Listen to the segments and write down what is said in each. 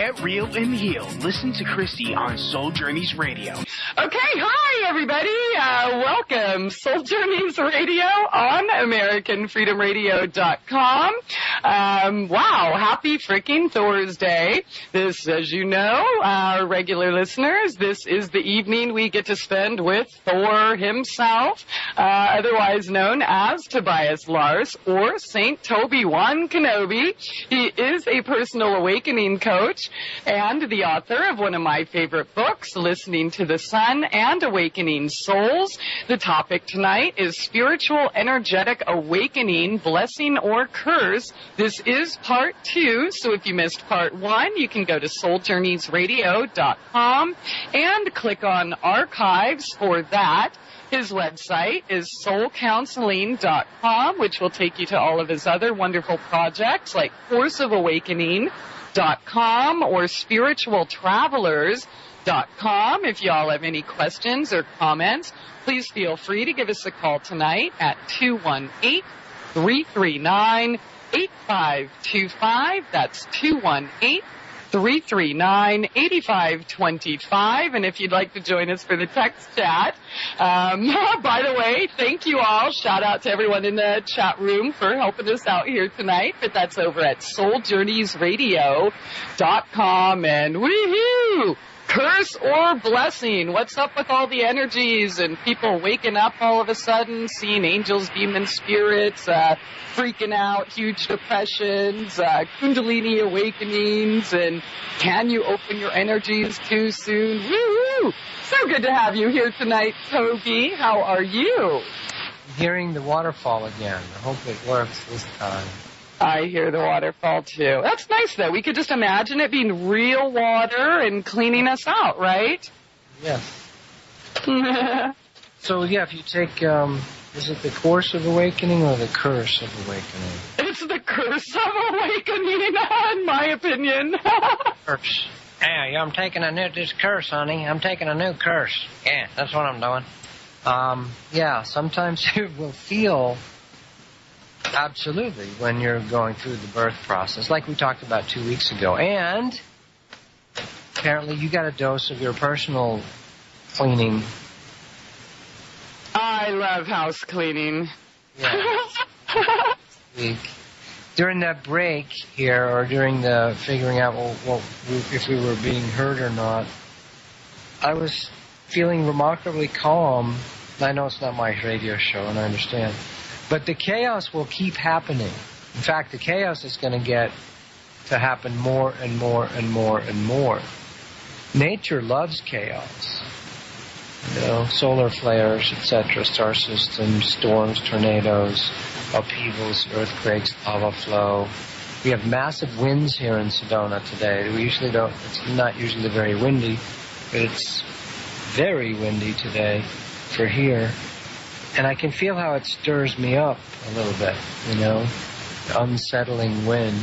Get real and heal. Listen to Christie on Soul Journeys Radio. Okay, hi everybody. Welcome. Soul Journeys Radio on AmericanFreedomRadio.com. Wow, happy freaking Thursday. This, as you know, our regular listeners, this is the evening we get to spend with Thor himself, otherwise known as Tobias Lars or Saint Toby Wan Kenobi. He is a personal awakening coach and the author of one of my favorite books, Listening to the Sun and Awakening Souls. The topic tonight is spiritual energetic awakening, blessing or curse. This is part 2, so if you missed part 1, you can go to souljourneysradio.com and click on archives for that. His website is soulcounseling.com, which will take you to all of his other wonderful projects like Course of Awakening.com or spiritualtravelers.com. If you all have any questions or comments, please feel free to give us a call tonight at 218-339-8525. That's 218-339-8525. And if you'd like to join us for the text chat, by the way, thank you all. Shout out to everyone in the chat room for helping us out here tonight. But that's over at souljourneysradio.com. And woohoo! Curse or blessing? What's up with all the energies and people waking up all of a sudden, seeing angels, demons, spirits, freaking out, huge depressions, Kundalini awakenings, and can you open your energies too soon? Woo-hoo! So good to have you here tonight, Toby. How are you? Hearing the waterfall again. I hope it works this time. I hear the waterfall, too. That's nice, though. We could just imagine it being real water and cleaning us out, right? Yes. So, yeah, if you take, is it the Course of Awakening or the Curse of Awakening? It's the Curse of Awakening, in my opinion. Curse. Yeah, I'm taking this curse, honey. I'm taking a new curse. Yeah, that's what I'm doing. Yeah, sometimes it will feel... Absolutely, when you're going through the birth process, like we talked about 2 weeks ago. And apparently you got a dose of your personal cleaning. I love house cleaning. Yeah. During that break here, or during the figuring out if we were being heard or not, I was feeling remarkably calm. I know it's not my radio show, and I understand. But the chaos will keep happening. In fact, the chaos is going to get to happen more and more and more and more. Nature loves chaos. You know, solar flares, etc., star systems, storms, tornadoes, upheavals, earthquakes, lava flow. We have massive winds here in Sedona today. We usually don't, it's not usually very windy, but it's very windy today for here. And I can feel how it stirs me up a little bit, you know, the unsettling wind.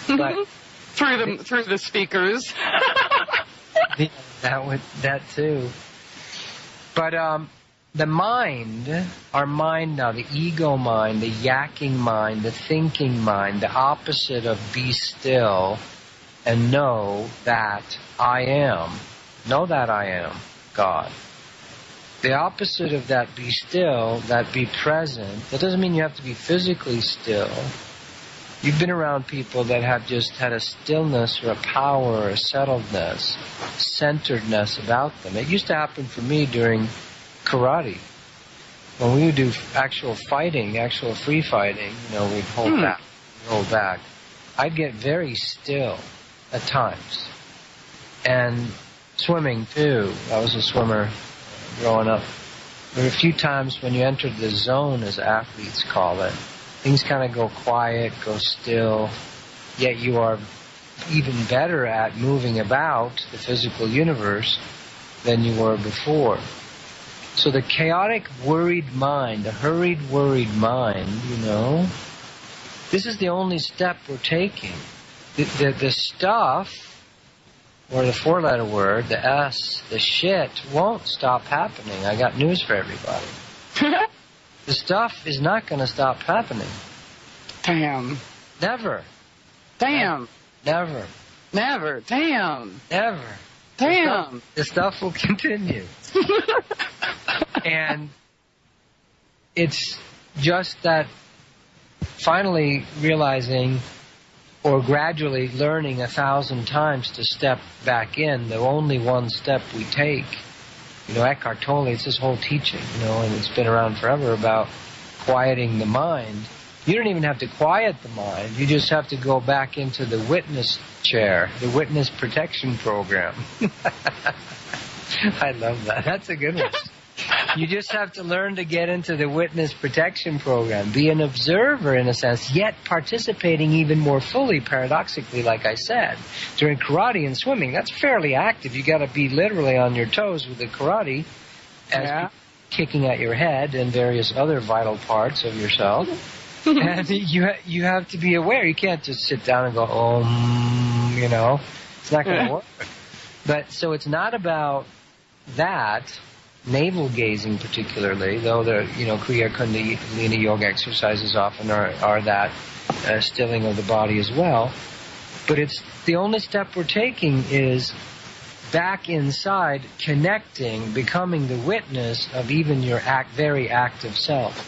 But through the speakers. that too. But the mind, our mind now, the ego mind, the yakking mind, the thinking mind, the opposite of be still and know that I am. Know that I am God. The opposite of that be still, that be present, that doesn't mean you have to be physically still. You've been around people that have just had a stillness or a power or a settledness, centeredness about them. It used to happen for me during karate. When we would do actual fighting, actual free fighting, you know, we'd hold back. I'd get very still at times. And swimming, too. I was a swimmer growing up. There were a few times when you entered the zone, as athletes call it, things kind of go quiet, go still, yet you are even better at moving about the physical universe than you were before. So the chaotic, worried mind, the hurried, worried mind, you know, this is the only step we're taking. The stuff, or the four-letter word, the S, the shit, won't stop happening. I got news for everybody. The stuff is not going to stop happening. Damn. Never. Damn. Never. Never. Damn. Never. Damn. The stuff will continue. And it's just that finally realizing or gradually learning 1,000 times to step back in, the only one step we take. You know, Eckhart Tolle, it's this whole teaching, you know, and it's been around forever about quieting the mind. You don't even have to quiet the mind. You just have to go back into the witness chair, the witness protection program. I love that. That's a good one. You just have to learn to get into the witness protection program, be an observer in a sense, yet participating even more fully, paradoxically, like I said. During karate and swimming, that's fairly active. You got to be literally on your toes with the karate, as kicking at your head and various other vital parts of yourself. And you have to be aware. You can't just sit down and go, you know. It's not going to work. But so it's not about that. Navel gazing particularly, though the Kriya Kundalini yoga exercises often are that stilling of the body as well. But it's the only step we're taking is back inside, connecting, becoming the witness of even your very active self.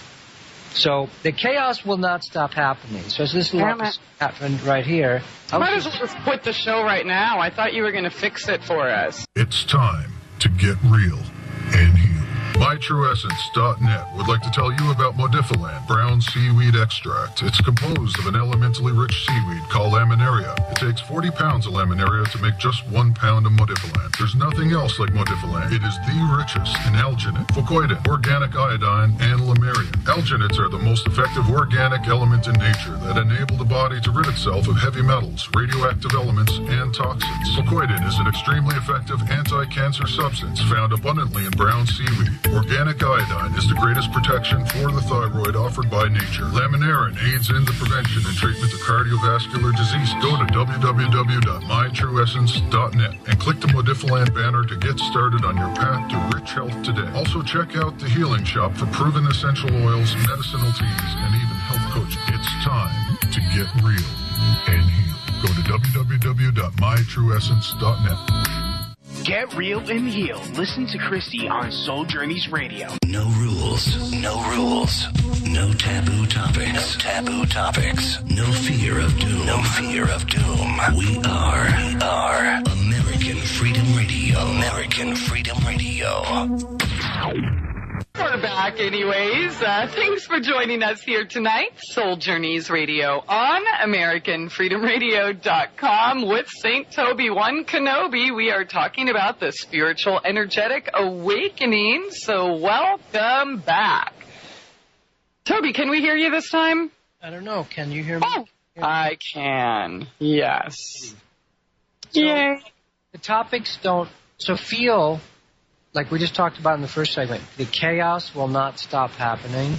So the chaos will not stop happening. So this happened right here. I might as well just quit the show right now. I thought you were going to fix it for us. It's time to get real and heal. MyTrueEssence.net would like to tell you about Modifilan brown seaweed extract. It's composed of an elementally rich seaweed called laminaria. It takes 40 pounds of laminaria to make just 1 pound of Modifilan. There's nothing else like Modifilan. It is the richest in alginate, fucoidin, organic iodine, and lamarian. Alginates are the most effective organic element in nature that enable the body to rid itself of heavy metals, radioactive elements, and toxins. Fucoidin is an extremely effective anti-cancer substance found abundantly in brown seaweed. Organic iodine is the greatest protection for the thyroid offered by nature. Laminarin aids in the prevention and treatment of cardiovascular disease. Go to www.mytrueessence.net and click the Modifilan banner to get started on your path to rich health today. Also check out the Healing Shop for proven essential oils, medicinal teas, and even health coaching. It's time to get real and heal. Go to www.mytrueessence.net. Get real and heal. Listen to Christie on Soul Journeys Radio. No rules. No rules. No taboo topics. No taboo topics. No fear of doom. No fear of doom. We are American Freedom Radio. American Freedom Radio. We're back anyways. Thanks for joining us here tonight. Soul Journeys Radio on AmericanFreedomRadio.com with St. Toby One Kenobi. We are talking about the spiritual energetic awakening. So welcome back. Toby, can we hear you this time? I don't know. Can you hear me? Oh, I can. Yes. So Yay. The topics don't... So feel... Like we just talked about in the first segment, the chaos will not stop happening,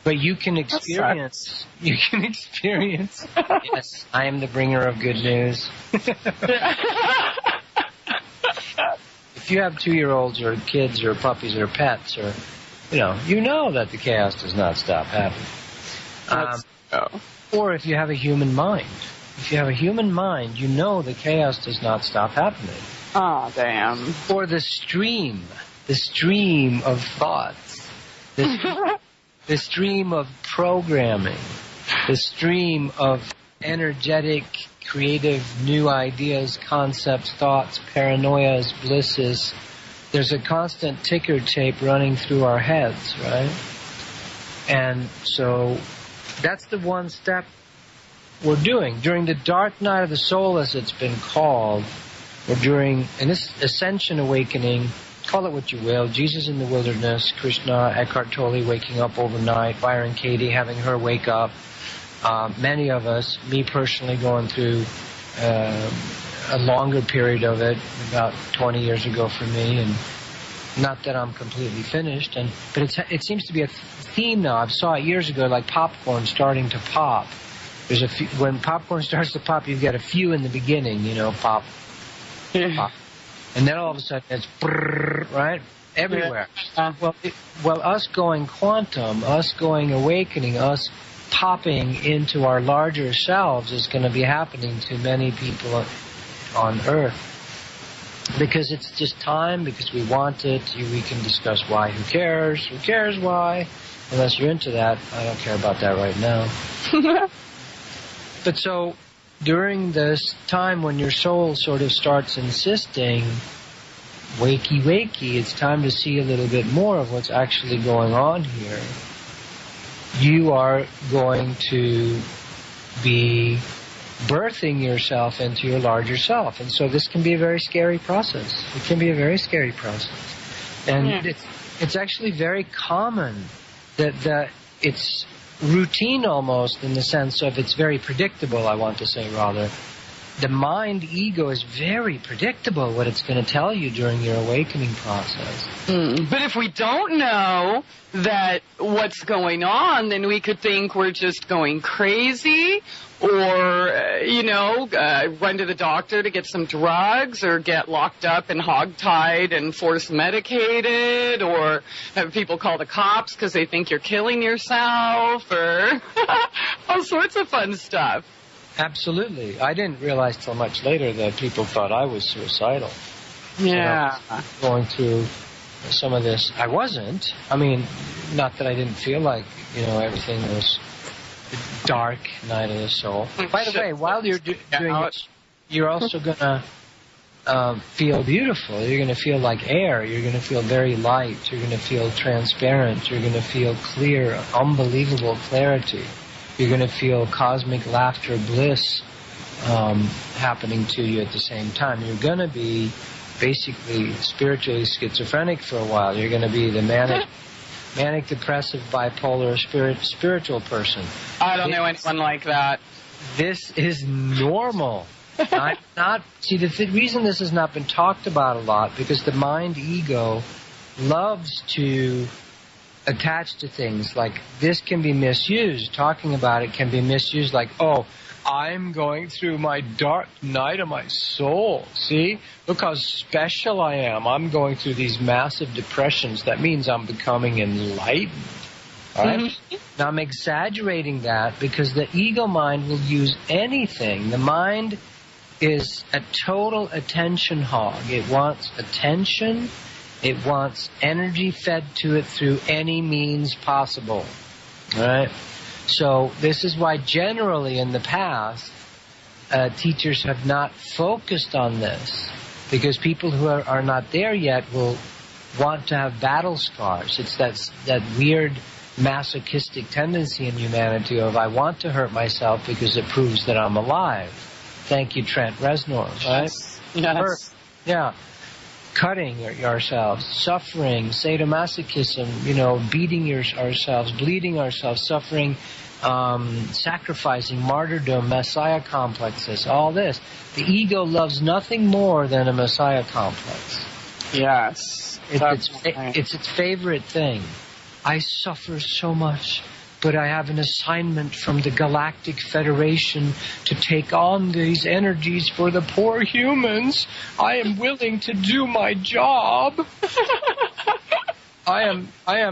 but you can experience, yes, I am the bringer of good news. If you have 2-year-olds or kids or puppies or pets or, you know that the chaos does not stop happening. Or if you have a human mind. If you have a human mind, you know the chaos does not stop happening. Oh, damn. Or the stream of thoughts, the stream of programming, the stream of energetic, creative, new ideas, concepts, thoughts, paranoias, blisses. There's a constant ticker tape running through our heads, right? And so that's the one step we're doing. During the dark night of the soul, as it's been called, or during this ascension awakening, call it what you will, Jesus in the wilderness, Krishna, Eckhart Tolle waking up overnight, Byron Katie having her wake up, many of us, me personally going through a longer period of it, about 20 years ago for me, and not that I'm completely finished, but it seems to be a theme now. I saw it years ago, like popcorn starting to pop. There's a few, when popcorn starts to pop, you've got a few in the beginning, pop. Pop. And then all of a sudden it's brrr, right? Everywhere. Well, us going quantum, us going awakening, us popping into our larger selves is going to be happening to many people on Earth. Because it's just time, because we want it. We can discuss why. Who cares? Who cares why? Unless you're into that. I don't care about that right now. But so, during this time when your soul sort of starts insisting, wakey, wakey, it's time to see a little bit more of what's actually going on here. You are going to be birthing yourself into your larger self. And so this can be a very scary process. It can be a very scary process. And it's actually very common that it's routine almost, in the sense of it's very predictable, I want to say rather. The mind ego is very predictable what it's going to tell you during your awakening process. But if we don't know that what's going on, then we could think we're just going crazy, or, run to the doctor to get some drugs, or get locked up and hogtied and force medicated, or have people call the cops because they think you're killing yourself, or all sorts of fun stuff. Absolutely. I didn't realize till much later that people thought I was suicidal. Yeah. Going through some of this. I wasn't. I mean, not that I didn't feel like, everything was dark night of the soul. By the way, while you're doing it, you're also going to feel beautiful. You're going to feel like air. You're going to feel very light. You're going to feel transparent. You're going to feel clear, unbelievable clarity. You're going to feel cosmic laughter, bliss happening to you at the same time. You're going to be basically spiritually schizophrenic for a while. You're going to be the manic depressive, bipolar, spiritual person. I don't know anyone like that. This is normal. See, the reason this has not been talked about a lot, because the mind ego loves to attach to things. Like, this can be misused. Talking about it can be misused like, oh, I'm going through my dark night of my soul. See? Look how special I am. I'm going through these massive depressions. That means I'm becoming enlightened. All right? Mm-hmm. Now, I'm exaggerating that because the ego mind will use anything. The mind is a total attention hog. It wants attention. It wants energy fed to it through any means possible. All right? So this is why generally in the past, teachers have not focused on this, because people who are not there yet will want to have battle scars. It's that weird masochistic tendency in humanity of, I want to hurt myself because it proves that I'm alive. Thank you, Trent Reznor, right? Yes. Yeah. Cutting ourselves, suffering, sadomasochism, beating ourselves, bleeding ourselves, suffering, sacrificing, martyrdom, messiah complexes, all this. The ego loves nothing more than a messiah complex. Yes. It's its favorite thing. I suffer so much, but I have an assignment from the Galactic Federation to take on these energies for the poor humans. I am willing to do my job. I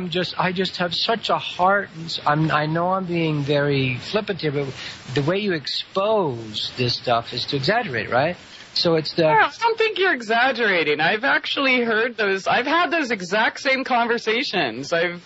just have such a heart. I know I'm being very flippant here, but the way you expose this stuff is to exaggerate, right? So it's I don't think you're exaggerating. I've actually heard those. I've had those exact same conversations. There's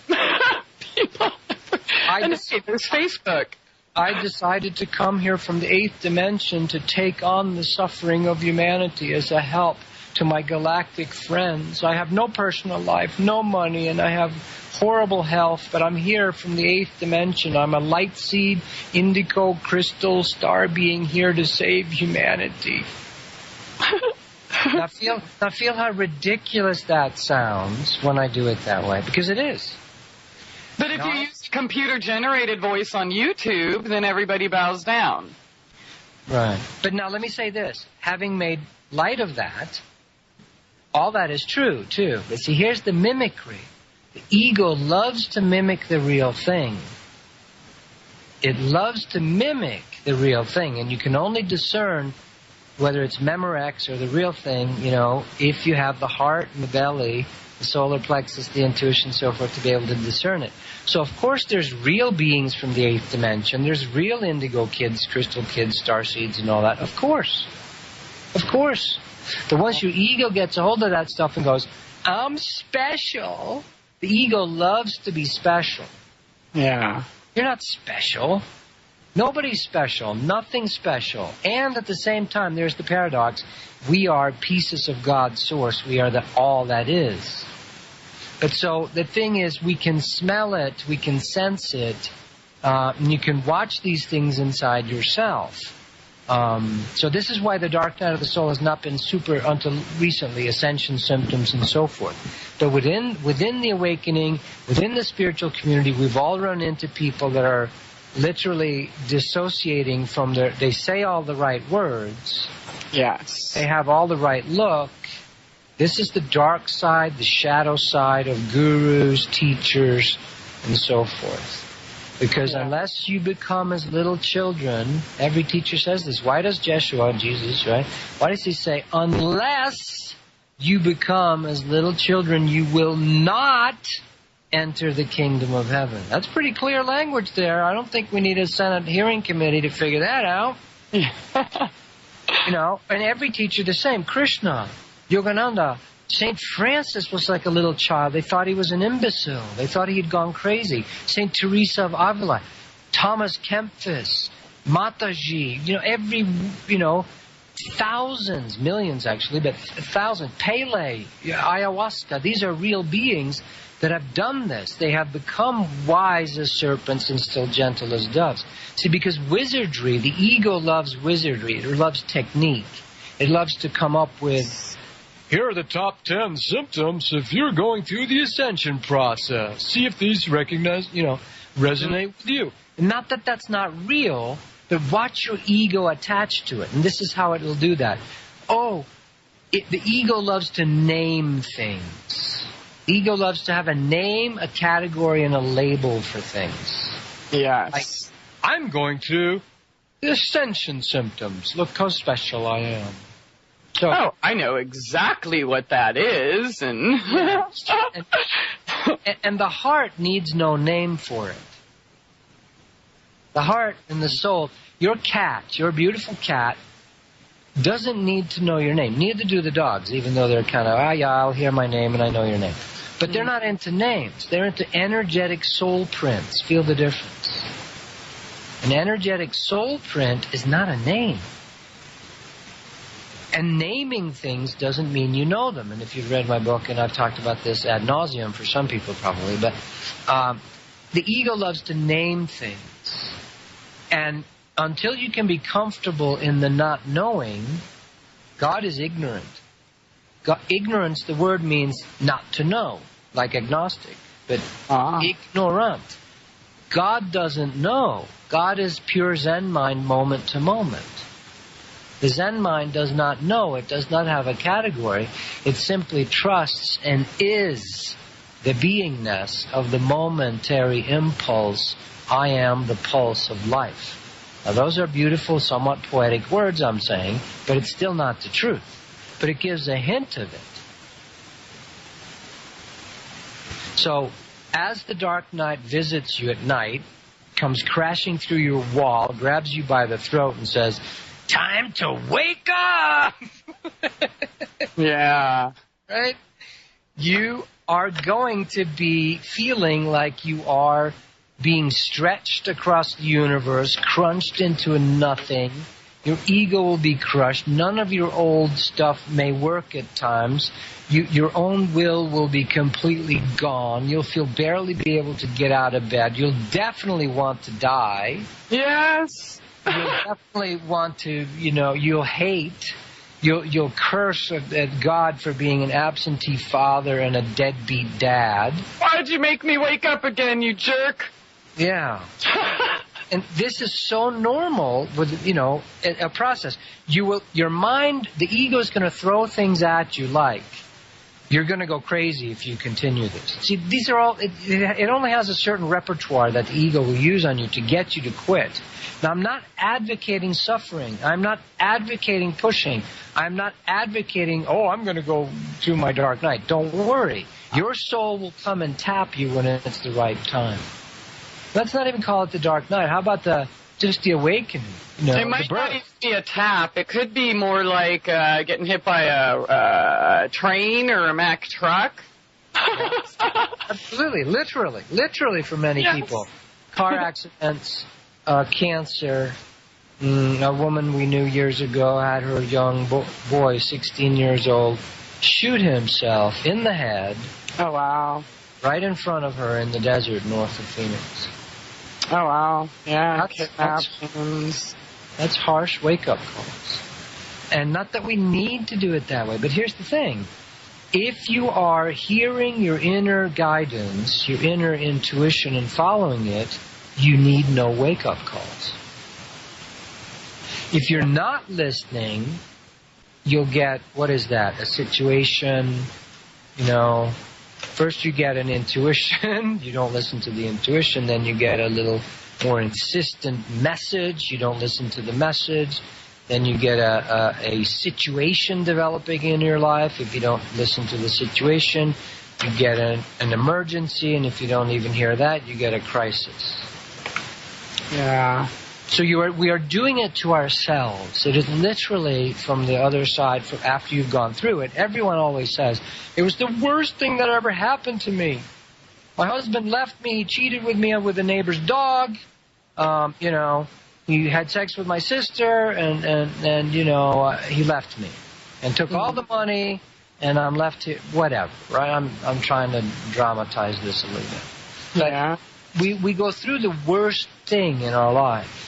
Facebook. I decided to come here from the 8th dimension to take on the suffering of humanity as a help to my galactic friends. I have no personal life, no money, and I have horrible health, but I'm here from the 8th dimension. I'm a light seed, indigo, crystal, star being here to save humanity. Now feel how ridiculous that sounds when I do it that way, because it is. But if you use a computer-generated voice on YouTube, then everybody bows down. Right. But now let me say this. Having made light of that, all that is true, too. But see, here's the mimicry. The ego loves to mimic the real thing. It loves to mimic the real thing, and you can only discern whether it's Memorex or the real thing, if you have the heart and the belly the solar plexus, the intuition, so forth, to be able to discern it. So, of course, there's real beings from the 8th dimension. There's real indigo kids, crystal kids, starseeds, and all that. Of course. Of course. But once your ego gets a hold of that stuff and goes, I'm special, the ego loves to be special. Yeah. You're not special. Nobody's special. Nothing's special. And at the same time, there's the paradox. We are pieces of God's source. We are the all that is. But so the thing is, we can smell it, we can sense it, and you can watch these things inside yourself. So this is why the dark night of the soul has not been super until recently, ascension symptoms and so forth. But within the awakening, within the spiritual community, we've all run into people that are literally dissociating from they say all the right words. Yes. They have all the right look. This is the dark side, the shadow side of gurus, teachers, and so forth. Because unless you become as little children, every teacher says this. Why does Jeshua, Jesus, right? Why does he say, unless you become as little children, you will not enter the kingdom of heaven? That's pretty clear language there. I don't think we need a Senate hearing committee to figure that out. You know, and every teacher the same. Krishna, Yogananda, St. Francis was like a little child. They thought he was an imbecile. They thought he had gone crazy. St. Teresa of Avila, Thomas Kempis, Mataji, thousands, millions actually, but thousands. Pele, ayahuasca, these are real beings that have done this. They have become wise as serpents and still gentle as doves. See, because wizardry, the ego loves wizardry. It loves technique. It loves to come up with, here are the top 10 symptoms if you're going through the ascension process. See if these resonate with you. Not that that's not real, but watch your ego attached to it. And this is how it will do that. The ego loves to name things. The ego loves to have a name, a category, and a label for things. Yes. Like, I'm going through the ascension symptoms. Look how special I am. So, I know exactly what that is, and and the heart needs no name for it. The heart and the soul, your beautiful cat, doesn't need to know your name. Neither do the dogs, even though they're kind of, I'll hear my name and I know your name. But they're not into names. They're into energetic soul prints. Feel the difference. An energetic soul print is not a name. And naming things doesn't mean you know them. And if you've read my book, and I've talked about this ad nauseum for some people probably, but the ego loves to name things. And until you can be comfortable in the not knowing, God is ignorant. Ignorance, the word means not to know, like agnostic, but ignorant. God doesn't know. God is pure Zen mind, moment to moment. The Zen mind does not know. It does not have a category. It simply trusts and is the beingness of the momentary impulse. I am the pulse of life. Now, those are beautiful, somewhat poetic words I'm saying, but it's still not the truth. But it gives a hint of it. So, as the dark night visits you at night, comes crashing through your wall, grabs you by the throat and says, time to wake up! Yeah. Right? You are going to be feeling like you are being stretched across the universe, crunched into a nothing. Your ego will be crushed. None of your old stuff may work at times. Your own will be completely gone. You'll barely be able to get out of bed. You'll definitely want to die. Yes. You'll definitely want to, you'll hate. You'll curse at God for being an absentee father and a deadbeat dad. Why'd you make me wake up again, you jerk? Yeah. And this is so normal with, a process. Your mind, the ego is going to throw things at you like You're going to go crazy if you continue this. See, these are all, it only has a certain repertoire that the ego will use on you to get you to quit. Now, I'm not advocating suffering. I'm not advocating pushing. I'm not advocating, I'm going to go to my dark night. Don't worry. Your soul will come and tap you when it's the right time. Let's not even call it the dark night. How about just the awakening? It might not even be a tap. It could be more like getting hit by a train or a Mack truck. Absolutely, literally for many people. Car accidents, cancer. A woman we knew years ago had her young boy, 16 years old, shoot himself in the head. Oh, wow. Right in front of her in the desert north of Phoenix. Oh, wow. Yeah, that's harsh wake-up calls. And not that we need to do it that way, but here's the thing. If you are hearing your inner guidance, your inner intuition, and following it, you need no wake-up calls. If you're not listening, you'll get, what is that, a situation, first you get an intuition, you don't listen to the intuition, then you get a little more insistent message, you don't listen to the message, then you get a situation developing in your life. If you don't listen to the situation, you get an emergency, and if you don't even hear that, you get a crisis. Yeah. So we are doing it to ourselves. It is literally from the other side, after you've gone through it. Everyone always says, it was the worst thing that ever happened to me. My husband left me, he cheated with me with a neighbor's dog. He had sex with my sister, and he left me. And took all the money, and I'm left here, whatever, right? I'm trying to dramatize this a little bit. But we go through the worst thing in our life.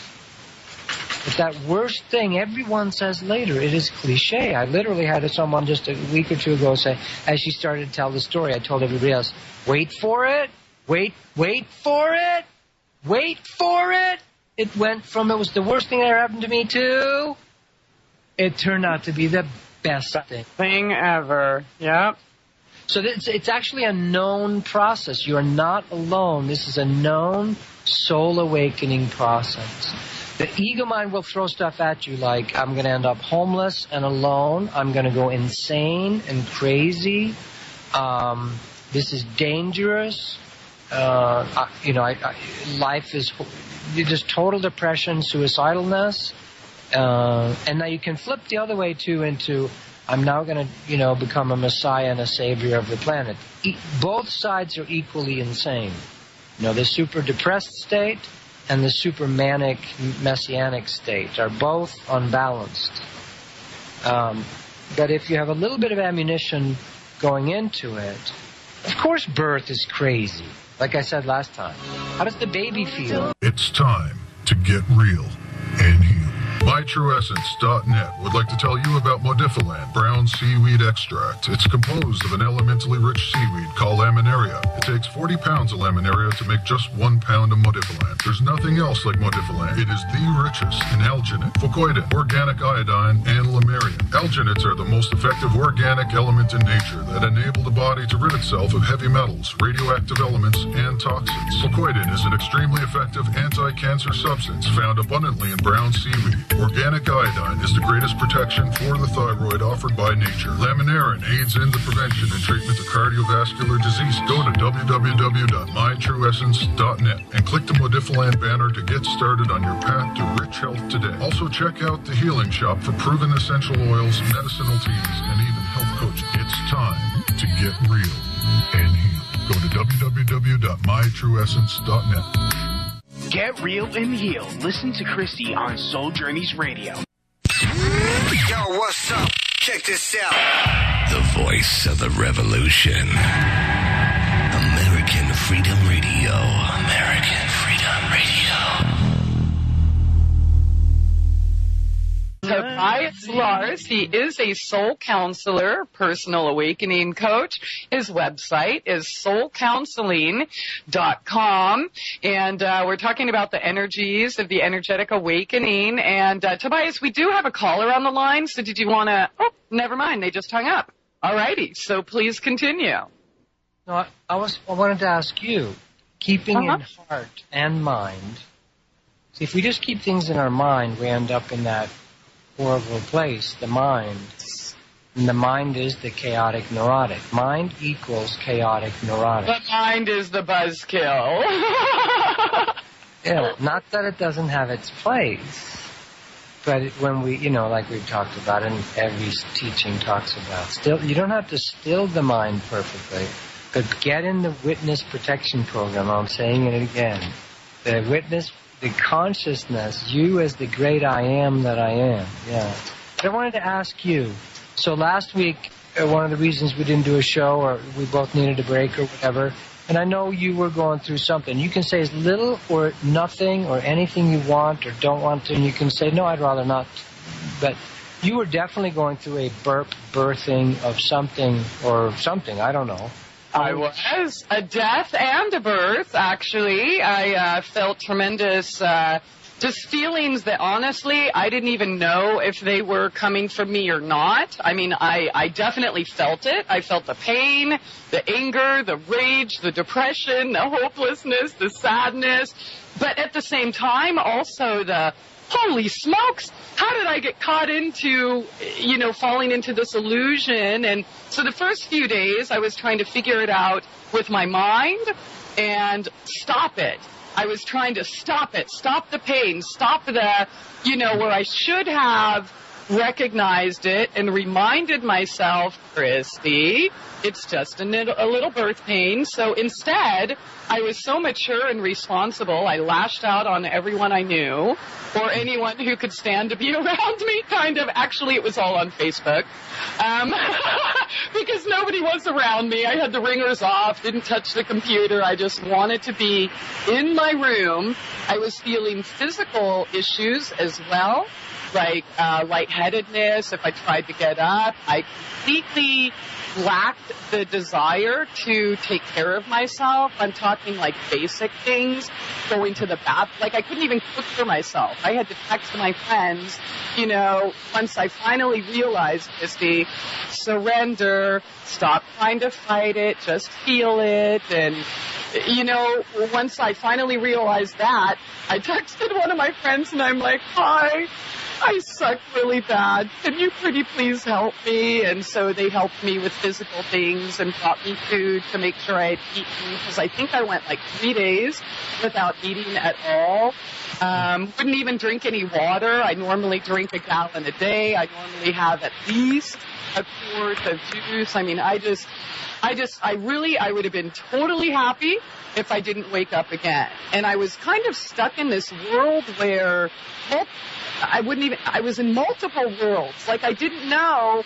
But that worst thing, everyone says later, it is cliche. I literally had someone just a week or two ago say, as she started to tell the story, I told everybody else, wait for it, wait for it, wait for it. It went from it was the worst thing that ever happened to me to it turned out to be the best thing ever. Yep. So it's actually a known process. You are not alone. This is a known soul awakening process. The ego mind will throw stuff at you like, I'm going to end up homeless and alone. I'm going to go insane and crazy. This is dangerous. Life is just total depression, suicidalness. And now you can flip the other way, too, into, I'm now going to, become a messiah and a savior of the planet. Both sides are equally insane. The super depressed state and the super manic messianic state are both unbalanced. But if you have a little bit of ammunition going into it, of course birth is crazy. Like I said last time. How does the baby feel? It's time to get real and heal. MyTrueEssence.net would like to tell you about Modifiland brown seaweed extract. It's composed of an elementally rich seaweed called laminaria. It takes 40 pounds of laminaria to make just 1 pound of Modifiland. There's nothing else like Modifiland. It is the richest in alginate, fucoidin, organic iodine, and lamarian. Alginates are the most effective organic element in nature that enable the body to rid itself of heavy metals, radioactive elements, and toxins. Fucoidin is an extremely effective anti-cancer substance found abundantly in brown seaweed. Organic iodine is the greatest protection for the thyroid offered by nature. Laminarin aids in the prevention and treatment of cardiovascular disease. Go to www.mytrueessence.net and click the Modifiland banner to get started on your path to rich health today. Also check out the Healing Shop for proven essential oils, medicinal teas, and even health coaching. It's time to get real and heal. Go to www.mytrueessence.net. Get real and heal. Listen to Christie on Soul Journeys Radio. Yo, what's up? Check this out. The voice of the revolution. American Freedom Radio. American Freedom Radio. Tobias Lars, he is a soul counselor, personal awakening coach. His website is soulcounseling.com. And we're talking about the energies of the energetic awakening. And Tobias, we do have a caller on the line. So did you want to... Oh, never mind. They just hung up. All righty. So please continue. No, I wanted to ask you, keeping in heart and mind. See, if we just keep things in our mind, we end up in that horrible place, the mind. And the mind is the chaotic neurotic. Mind equals chaotic neurotic. The mind is the buzzkill. Yeah, not that it doesn't have its place, but when we, like we've talked about, and every teaching talks about, you don't have to still the mind perfectly, but get in the witness protection program. I'm saying it again. The witness, the consciousness, you as the great I am that I am. Yeah. But I wanted to ask you, so last week, one of the reasons we didn't do a show, or we both needed a break or whatever, and I know you were going through something. You can say as little or nothing or anything you want or don't want to, and you can say, no, I'd rather not. But you were definitely going through a birthing of something or something, I don't know. I was. A death and a birth, actually. I felt tremendous just feelings that, honestly, I didn't even know if they were coming from me or not. I mean, I definitely felt it. I felt the pain, the anger, the rage, the depression, the hopelessness, the sadness. But at the same time, also the, holy smokes, how did I get caught into, falling into this illusion? And so the first few days, I was trying to figure it out with my mind and stop it. I was trying to stop it, stop the pain, stop the, where I should have recognized it and reminded myself, Christie, it's just a little birth pain. So instead, I was so mature and responsible, I lashed out on everyone I knew or anyone who could stand to be around me, kind of. Actually, it was all on Facebook because nobody was around me. I had the ringers off, didn't touch the computer. I just wanted to be in my room. I was feeling physical issues as well, like lightheadedness. If I tried to get up, I completely lacked the desire to take care of myself. I'm talking like basic things, going to the bath. Like I couldn't even cook for myself. I had to text my friends, once I finally realized, Christie, surrender, stop trying to fight it, just feel it. And, once I finally realized that, I texted one of my friends and I'm like, hi, I suck really bad. Can you pretty please help me? And so they helped me with physical things and brought me food to make sure I had eaten, because I think I went like 3 days without eating at all. Wouldn't even drink any water. I normally drink a gallon a day. I normally have at least a quart of juice. I mean, I would have been totally happy if I didn't wake up again. And I was kind of stuck in this world where I was in multiple worlds. Like I didn't know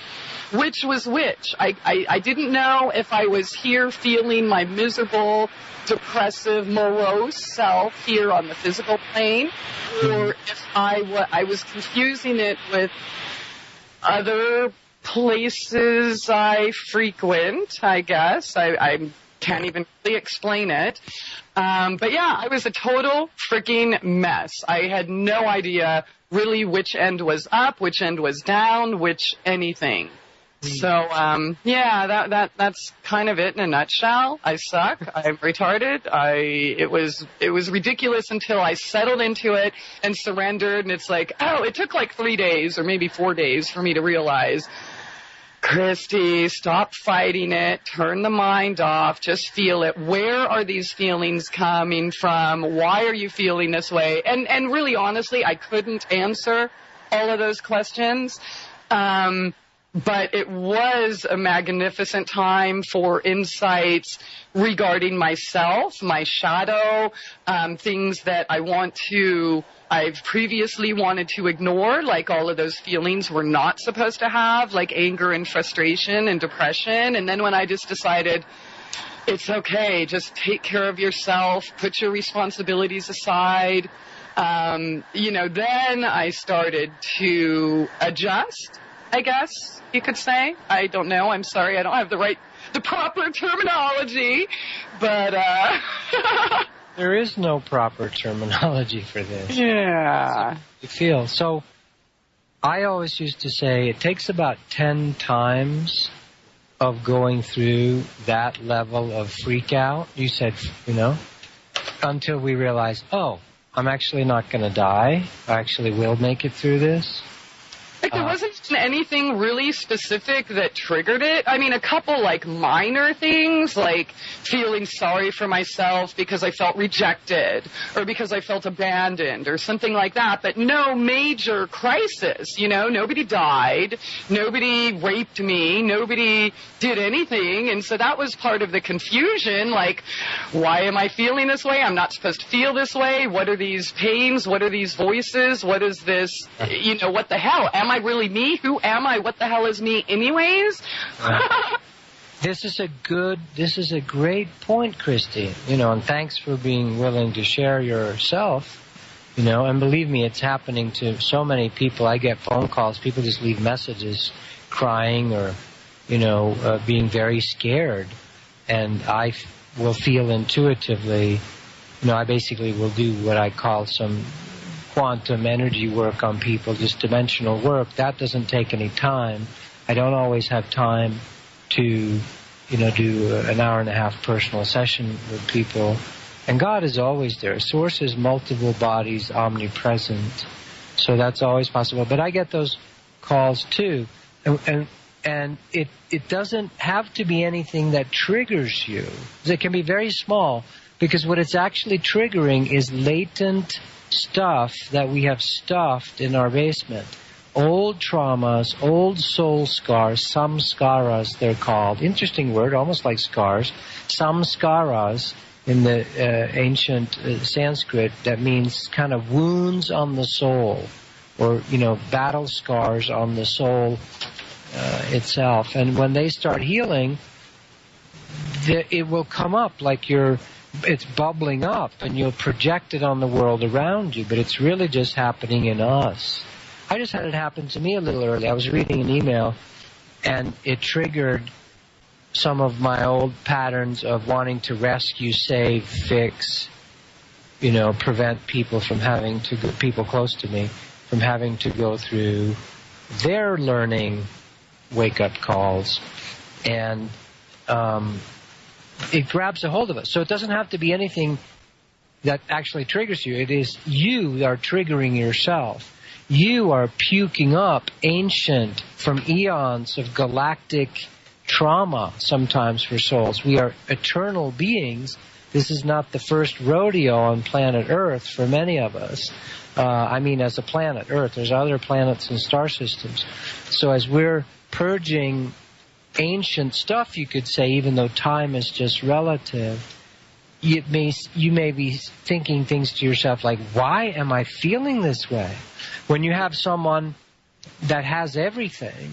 which was which. I didn't know if I was here feeling my miserable, depressive, morose self here on the physical plane, or if I was confusing it with other places I frequent, I guess. I can't even really explain it. But yeah, I was a total freaking mess. I had no idea really which end was up, which end was down, which anything. So, that's kind of it in a nutshell. I suck. I'm retarded. It was ridiculous until I settled into it and surrendered. And it's like, it took like 3 days or maybe 4 days for me to realize, Christie, stop fighting it. Turn the mind off. Just feel it. Where are these feelings coming from? Why are you feeling this way? And really, honestly, I couldn't answer all of those questions. But it was a magnificent time for insights regarding myself, my shadow, things that I've previously wanted to ignore, like all of those feelings we're not supposed to have, like anger and frustration and depression. And then when I just decided, it's okay, just take care of yourself, put your responsibilities aside, then I started to adjust, I guess you could say. I don't know. I'm sorry. I don't have the proper terminology, but, There is no proper terminology for this. Yeah. You feel. So I always used to say it takes about 10 times of going through that level of freak out. You said, until we realize, oh, I'm actually not going to die. I actually will make it through this. Like, there wasn't anything really specific that triggered it. I mean, a couple, like, minor things, like feeling sorry for myself because I felt rejected or because I felt abandoned or something like that, but no major crisis, Nobody died. Nobody raped me. Nobody did anything. And so that was part of the confusion, like, why am I feeling this way? I'm not supposed to feel this way. What are these pains? What are these voices? What is this? What the hell? Am I really me? Who am I? What the hell is me anyways? This is a great point, Christie. And thanks for being willing to share yourself. And believe me, it's happening to so many people. I get phone calls. People just leave messages crying or, being very scared. And I will feel intuitively, I basically will do what I call some quantum energy work on people, just dimensional work. That doesn't take any time. I don't always have time to, do an hour and a half personal session with people. And God is always there. Source is multiple bodies, omnipresent. So that's always possible. But I get those calls too. And it doesn't have to be anything that triggers you. It can be very small, because what it's actually triggering is latent stuff that we have stuffed in our basement. Old traumas, old soul scars, samskaras they're called. Interesting word, almost like scars. Samskaras in the ancient Sanskrit, that means kind of wounds on the soul, or, battle scars on the soul itself. And when they start healing, it will come up like it's bubbling up, and you'll project it on the world around you, but it's really just happening in us. I just had it happen to me a little early. I was reading an email, and it triggered some of my old patterns of wanting to rescue, save, fix, prevent people from people close to me from having to go through their learning wake-up calls. And it grabs a hold of us. So it doesn't have to be anything that actually triggers you. It is you that are triggering yourself. You are puking up ancient, from eons of galactic trauma, sometimes for souls. We are eternal beings. This is not the first rodeo on planet Earth for many of us. As a planet Earth. There's other planets and star systems. So as we're purging ancient stuff, you could say, even though time is just relative, you may be thinking things to yourself like, why am I feeling this way? When you have someone that has everything,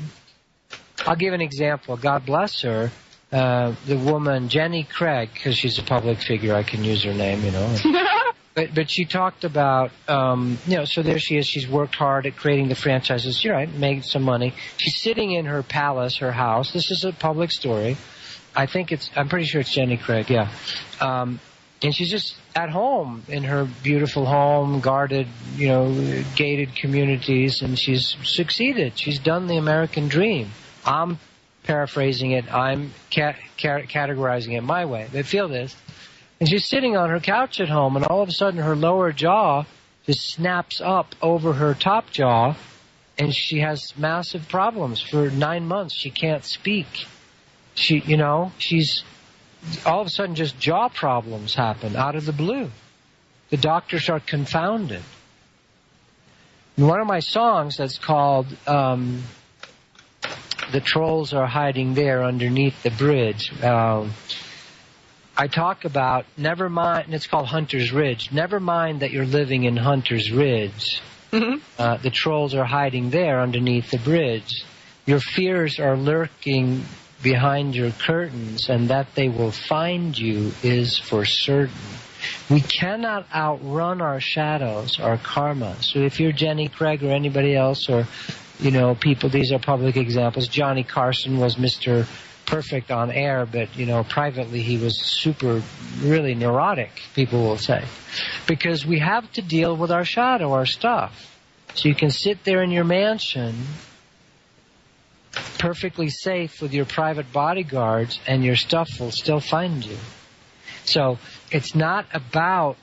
I'll give an example. God bless her. The woman, Jenny Craig, because she's a public figure, I can use her name, But she talked about, so there she is. She's worked hard at creating the franchises, made some money. She's sitting in her palace, her house. This is a public story. I'm pretty sure it's Jenny Craig, yeah. And she's just at home in her beautiful home, guarded, gated communities, and she's succeeded. She's done the American dream. I'm paraphrasing it. I'm categorizing it my way. But feel this. And she's sitting on her couch at home, and all of a sudden her lower jaw just snaps up over her top jaw, and she has massive problems. For 9 months, she can't speak. She's all of a sudden just jaw problems happen out of the blue. The doctors are confounded. In one of my songs that's called The Trolls Are Hiding There Underneath the Bridge, I talk about, never mind, and it's called Hunter's Ridge. Never mind that you're living in Hunter's Ridge. Mm-hmm. The trolls are hiding there underneath the bridge. Your fears are lurking behind your curtains, and that they will find you is for certain. We cannot outrun our shadows, our karma. So if you're Jenny Craig or anybody else, or, people, these are public examples. Johnny Carson was Mr. Perfect on air, but, privately he was really neurotic, people will say. Because we have to deal with our shadow, our stuff. So you can sit there in your mansion, perfectly safe with your private bodyguards, and your stuff will still find you. So it's not about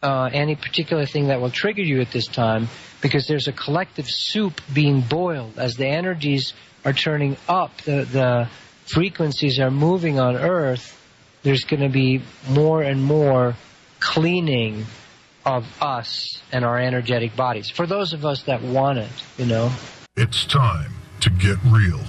any particular thing that will trigger you at this time, because there's a collective soup being boiled. As the energies are turning up, the frequencies are moving on Earth, there's going to be more and more cleaning of us and our energetic bodies. For those of us that want it, you know. It's time to get real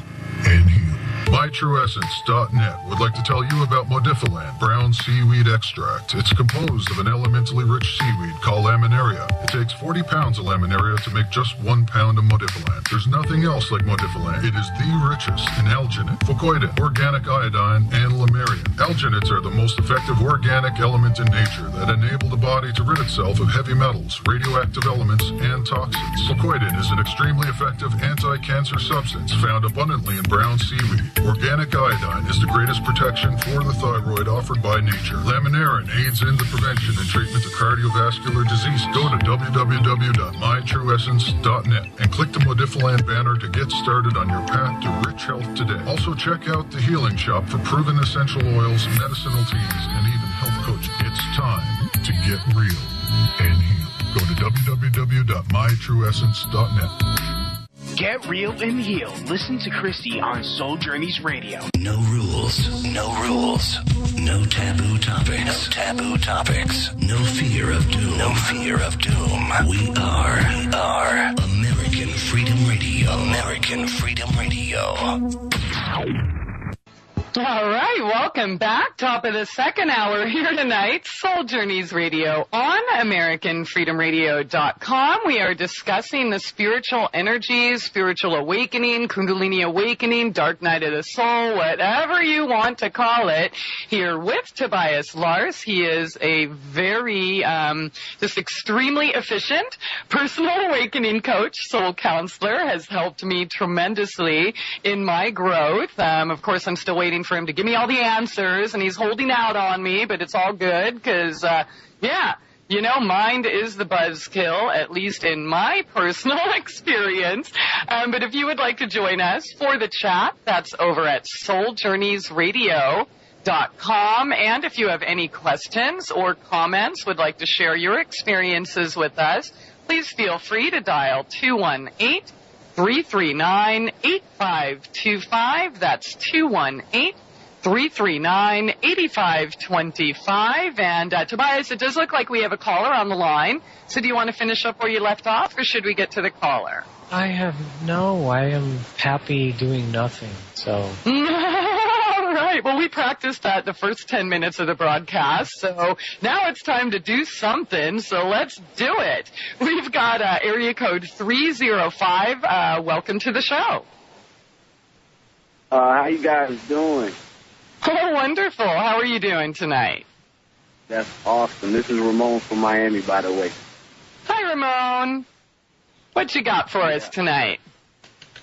and heal. MyTrueEssence.net would like to tell you about Modifilan brown seaweed extract. It's composed of an elementally rich seaweed called laminaria. It takes 40 pounds of laminaria to make just 1 pound of Modifilan. There's nothing else like Modifilan. It is the richest in alginate, fucoidin, organic iodine, and lamarian. Alginates are the most effective organic element in nature that enable the body to rid itself of heavy metals, radioactive elements, and toxins. Fucoidin is an extremely effective anti-cancer substance found abundantly in brown seaweed. Organic iodine is the greatest protection for the thyroid offered by nature. Laminarin aids in the prevention and treatment of cardiovascular disease. Go to www.mytrueessence.net and click the Modifilan banner to get started on your path to rich health today. Also check out the Healing Shop for proven essential oils, medicinal teas, and even health coaching. It's time to get real and heal. Go to www.mytrueessence.net. Get real and heal. Listen to Christie on Soul Journeys Radio. No rules, no rules, no taboo topics, no taboo topics, no fear of doom, no fear of doom. We are American Freedom Radio. American Freedom Radio. All right, welcome back. Top of the second hour here tonight, Soul Journeys Radio on AmericanFreedomRadio.com. We are discussing the spiritual energies, spiritual awakening, Kundalini awakening, dark night of the soul, whatever you want to call it, here with Tobias Lars. He is a very, just extremely efficient personal awakening coach, soul counselor, has helped me tremendously in my growth. Of course, I'm still waiting for him to give me all the answers, and he's holding out on me, but it's all good because, you know, mind is the buzzkill, at least in my personal experience. But if you would like to join us for the chat, that's over at souljourneysradio.com. And if you have any questions or comments, would like to share your experiences with us, please feel free to dial 218-339-8525. That's 218-339-8525. And Tobias, it does look like we have a caller on the line. So do you want to finish up where you left off, or should we get to the caller? I am happy doing nothing, so. All right. Well, we practiced that the first 10 minutes of the broadcast, so now it's time to do something, so let's do it. We've got area code 305. Welcome to the show. How you guys doing? Oh, wonderful. How are you doing tonight? That's awesome. This is Ramon from Miami, by the way. Hi, Ramon. What you got for us tonight?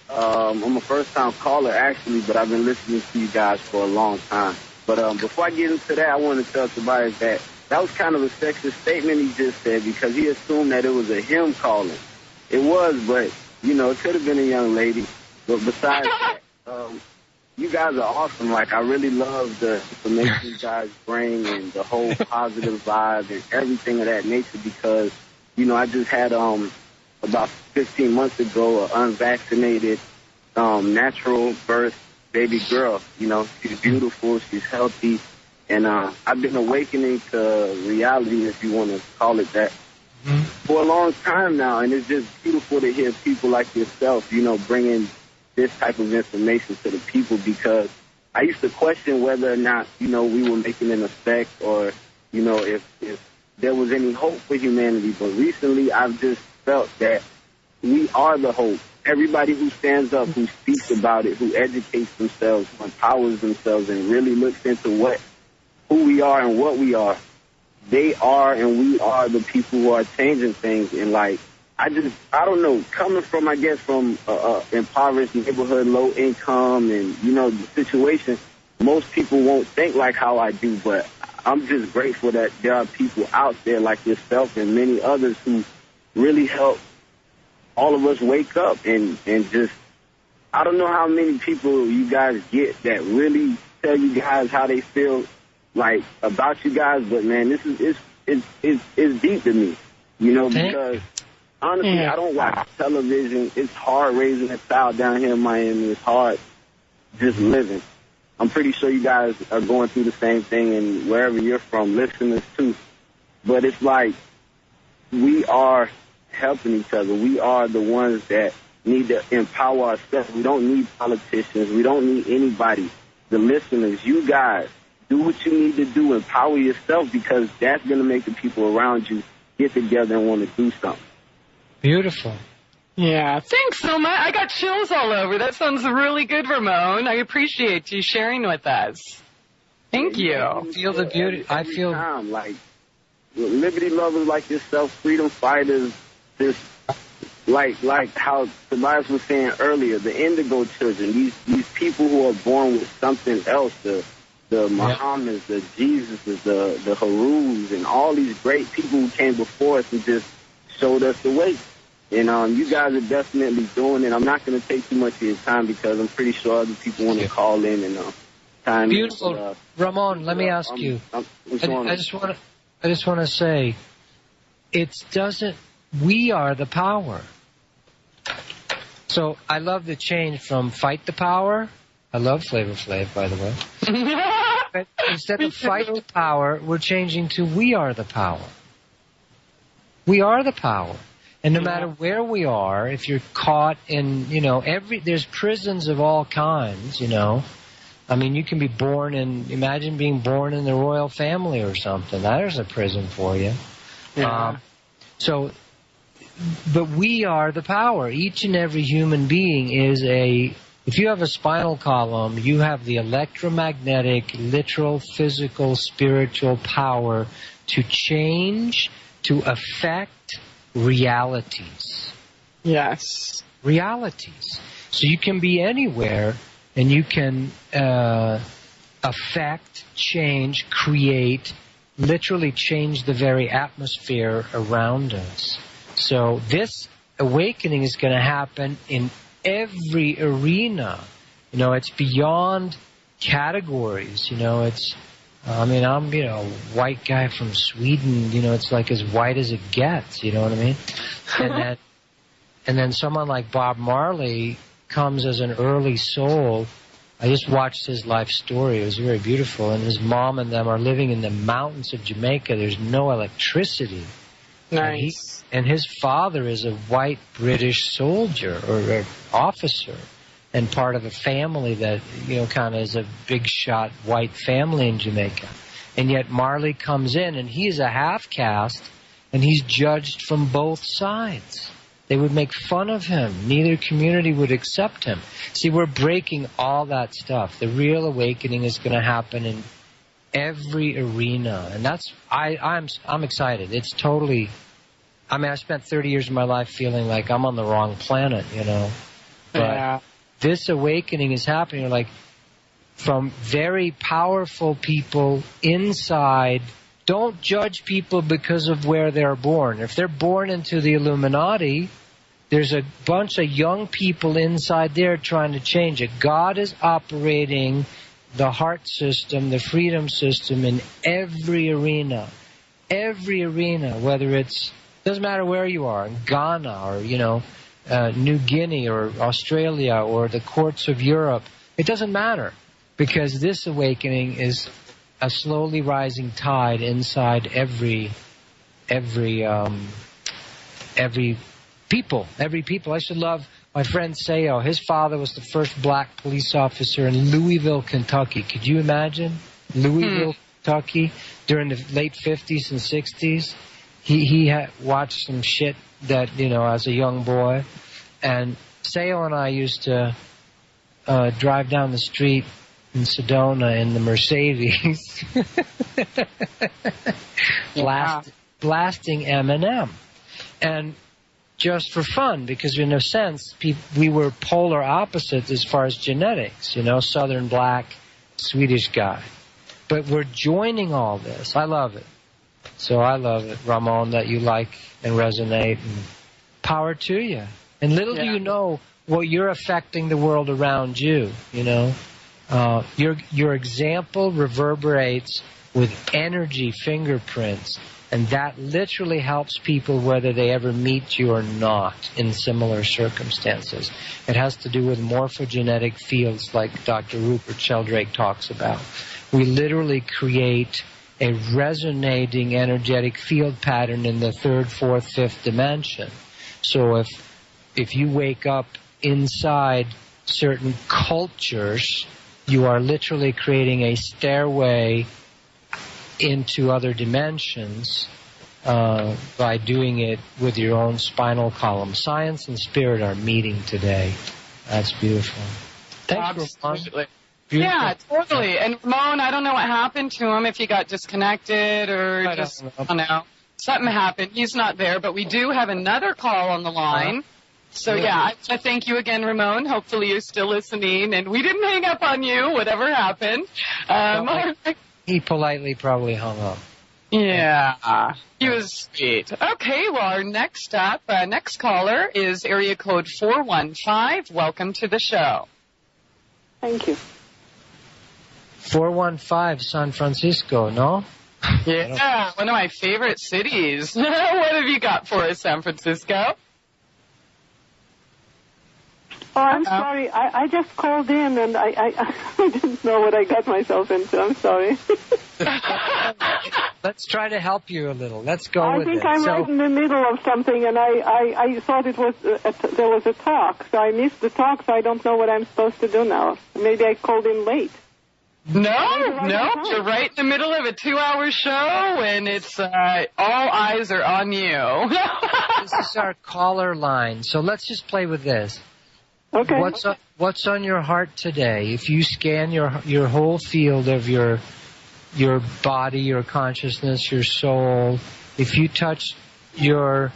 I'm a first-time caller, actually, but I've been listening to you guys for a long time. But before I get into that, I want to tell Tobias that was kind of a sexist statement he just said, because he assumed that it was a him calling. It was, but, you know, it could have been a young lady. But besides that, you guys are awesome. Like, I really love the information you guys bring and the whole positive vibe and everything of that nature, because, you know, I just had about 15 months ago an unvaccinated natural birth baby girl. You know, she's beautiful, she's healthy, and I've been awakening to reality, if you want to call it that, for a long time now, and it's just beautiful to hear people like yourself, you know, bringing this type of information to the people, because I used to question whether or not, you know, we were making an effect, or, you know, if there was any hope for humanity. But recently I've just felt that we are the hope. Everybody who stands up, who speaks about it, who educates themselves, who empowers themselves, and really looks into who we are and what we are, they are and we are the people who are changing things. And, like, I don't know, coming from, I guess, from impoverished neighborhood, low income, and, you know, the situation, most people won't think like how I do, but I'm just grateful that there are people out there like yourself and many others who really help all of us wake up and just, I don't know how many people you guys get that really tell you guys how they feel, like, about you guys, but, man, this is it's deep to me, you know, because, honestly, I don't watch television. It's hard raising a child down here in Miami. It's hard just living. I'm pretty sure you guys are going through the same thing, and wherever you're from, listeners, too. But it's like we are helping each other. We are the ones that need to empower ourselves. We don't need politicians. We don't need anybody. The listeners, you guys, do what you need to do. Empower yourself, because that's going to make the people around you get together and want to do something. Beautiful. Yeah, thanks so much. I got chills all over. That sounds really good, Ramon. I appreciate you sharing with us. Thank you. I feel the beauty. I feel time, like liberty lovers like yourself, freedom fighters, just like how Tobias was saying earlier, the indigo children, these people who are born with something else, the Muhammads, the Jesuses, the Harus, and all these great people who came before us and just showed us the way. And you guys are definitely doing it. I'm not going to take too much of your time because I'm pretty sure other people want to call in and time. Beautiful. Ramon, let me ask you. I just want to say, we are the power. So I love the change from fight the power. I love Flavor Flav, by the way. But instead of fight the power, we're changing to we are the power. We are the power. And no matter where we are, if you're caught in, there's prisons of all kinds, I mean, you can be imagine being born in the royal family or something. There's a prison for you. Yeah. But we are the power. Each and every human being if you have a spinal column, you have the electromagnetic, literal, physical, spiritual power to change, to affect realities. Yes. Realities. So you can be anywhere and you can affect, change, create, literally change the very atmosphere around us. So this awakening is going to happen in every arena. It's beyond categories. I'm a white guy from Sweden, it's like as white as it gets, you know what I mean? And then someone like Bob Marley comes as an early soul. I just watched his life story. It was very beautiful. And his mom and them are living in the mountains of Jamaica. There's no electricity. Nice. And his father is a white British soldier or officer and part of a family that, kind of is a big shot white family in Jamaica. And yet Marley comes in and he's a half caste and he's judged from both sides. They would make fun of him. Neither community would accept him. See, we're breaking all that stuff. The real awakening is going to happen in every arena. And I'm excited. It's totally, I spent 30 years of my life feeling like I'm on the wrong planet, But this awakening is happening, like, from very powerful people inside. Don't judge people because of where they're born. If they're born into the Illuminati, there's a bunch of young people inside there trying to change it. God is operating the heart system, the freedom system in every arena. Every arena, whether doesn't matter where you are, in Ghana or, New Guinea or Australia or the courts of Europe. It doesn't matter, because this awakening is a slowly rising tide inside every people. I should love my friend Seo. His father was the first black police officer in Louisville, Kentucky. Could you imagine? Louisville, Kentucky, during the late 50s and 60s. He had watched some shit that, as a young boy. And Seo and I used to drive down the street in Sedona in the Mercedes, blasting Eminem. And just for fun, because in a sense, we were polar opposites as far as genetics, Southern black, Swedish guy. But we're joining all this. I love it. So I love it, Ramon, that you like and resonate, and power to you. And little do you know, well, you're affecting the world around you, you know. Your example reverberates with energy fingerprints, and that literally helps people whether they ever meet you or not in similar circumstances. It has to do with morphogenetic fields like Dr. Rupert Sheldrake talks about. We literally create a resonating energetic field pattern in the third, fourth, fifth dimension. So if you wake up inside certain cultures, you are literally creating a stairway into other dimensions by doing it with your own spinal column. Science and spirit are meeting today. That's beautiful. Thanks, Absolutely. Beautiful. Yeah, totally. And Ramon, I don't know what happened to him, if he got disconnected or I don't know. Something happened. He's not there, but we do have another call on the line. So, yeah, I thank you again, Ramon. Hopefully you're still listening, and we didn't hang up on you, whatever happened. He politely probably hung up. Yeah, he was sweet. Okay, well, our next caller is area code 415. Welcome to the show. Thank you. 415, San Francisco, no? Yeah, one of my favorite cities. What have you got for us, San Francisco? Oh, I'm sorry. I just called in, and I didn't know what I got myself into. I'm sorry. Let's try to help you a little. Let's go with it. I think I'm right in the middle of something, and I thought it was there was a talk, so I missed the talk, so I don't know what I'm supposed to do now. Maybe I called in late. No, you're right in the middle of a 2-hour show, and it's all eyes are on you. This is our caller line, so let's just play with this. Okay. What's on your heart today? If you scan your whole field of your body, your consciousness, your soul, if you touch your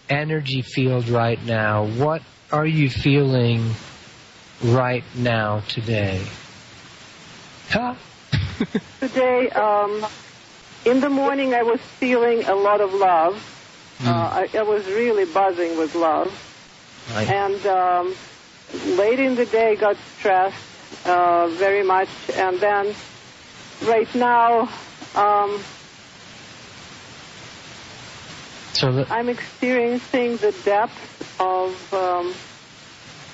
energy field right now, what are you feeling right now today? Huh? Today, in the morning, I was feeling a lot of love. I was really buzzing with love. Right. And late in the day, got stressed very much. And then right now, I'm experiencing the depth of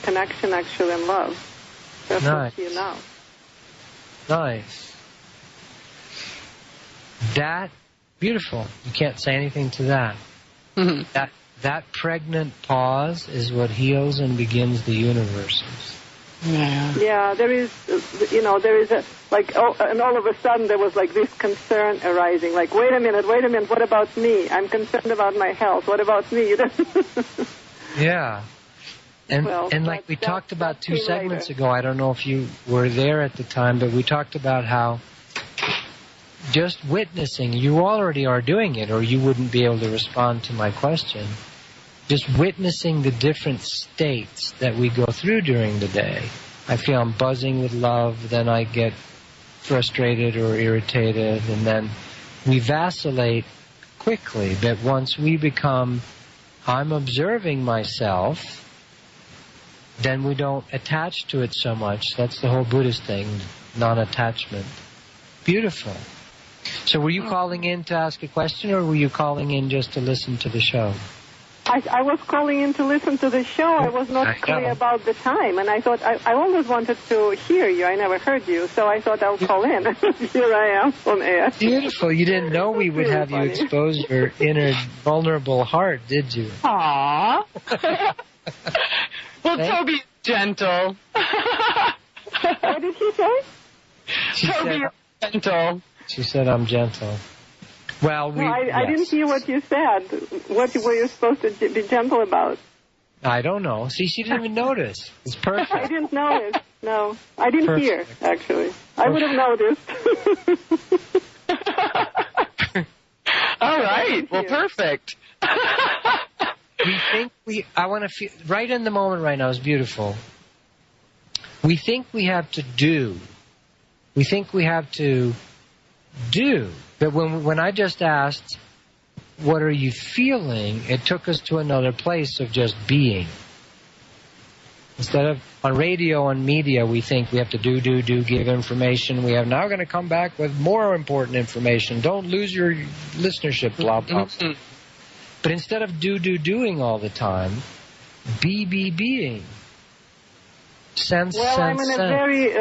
connection, actually, and love. That's what you know. Nice. That, beautiful. You can't say anything to that. Mm-hmm. That pregnant pause is what heals and begins the universes. Yeah, there is a, and all of a sudden there was like this concern arising, like, wait a minute, what about me? I'm concerned about my health. What about me? Yeah. And like we talked about 2 segments ago, I don't know if you were there at the time, but we talked about how just witnessing, you already are doing it, or you wouldn't be able to respond to my question. Just witnessing the different states that we go through during the day. I feel I'm buzzing with love, then I get frustrated or irritated, and then we vacillate quickly. But once we become, I'm observing myself, then we don't attach to it so much. That's the whole Buddhist thing, non-attachment. Beautiful. So were you calling in to ask a question, or were you calling in just to listen to the show? I was calling in to listen to the show. I was not clear about the time, and I thought I always wanted to hear you. I never heard you, so I thought I'll call in. Here I am on air. Beautiful. You didn't know we would have you expose your inner vulnerable heart, did you? Aww. Well, Toby's gentle. What did she say? Toby's gentle. She said I'm gentle. Well, I didn't hear what you said. What were you supposed to be gentle about? I don't know. See, she didn't even notice. It's perfect. I didn't notice. No, I didn't hear, actually. I would have noticed. All right. Well, perfect. I want to feel, right in the moment right now is beautiful. We think we have to do. We think we have to do. But when I just asked, what are you feeling, it took us to another place of just being. Instead of on radio and media, we think we have to do, give information. We are now going to come back with more important information. Don't lose your listenership, blah, blah. But instead of doing all the time, being. Sense. I'm in a very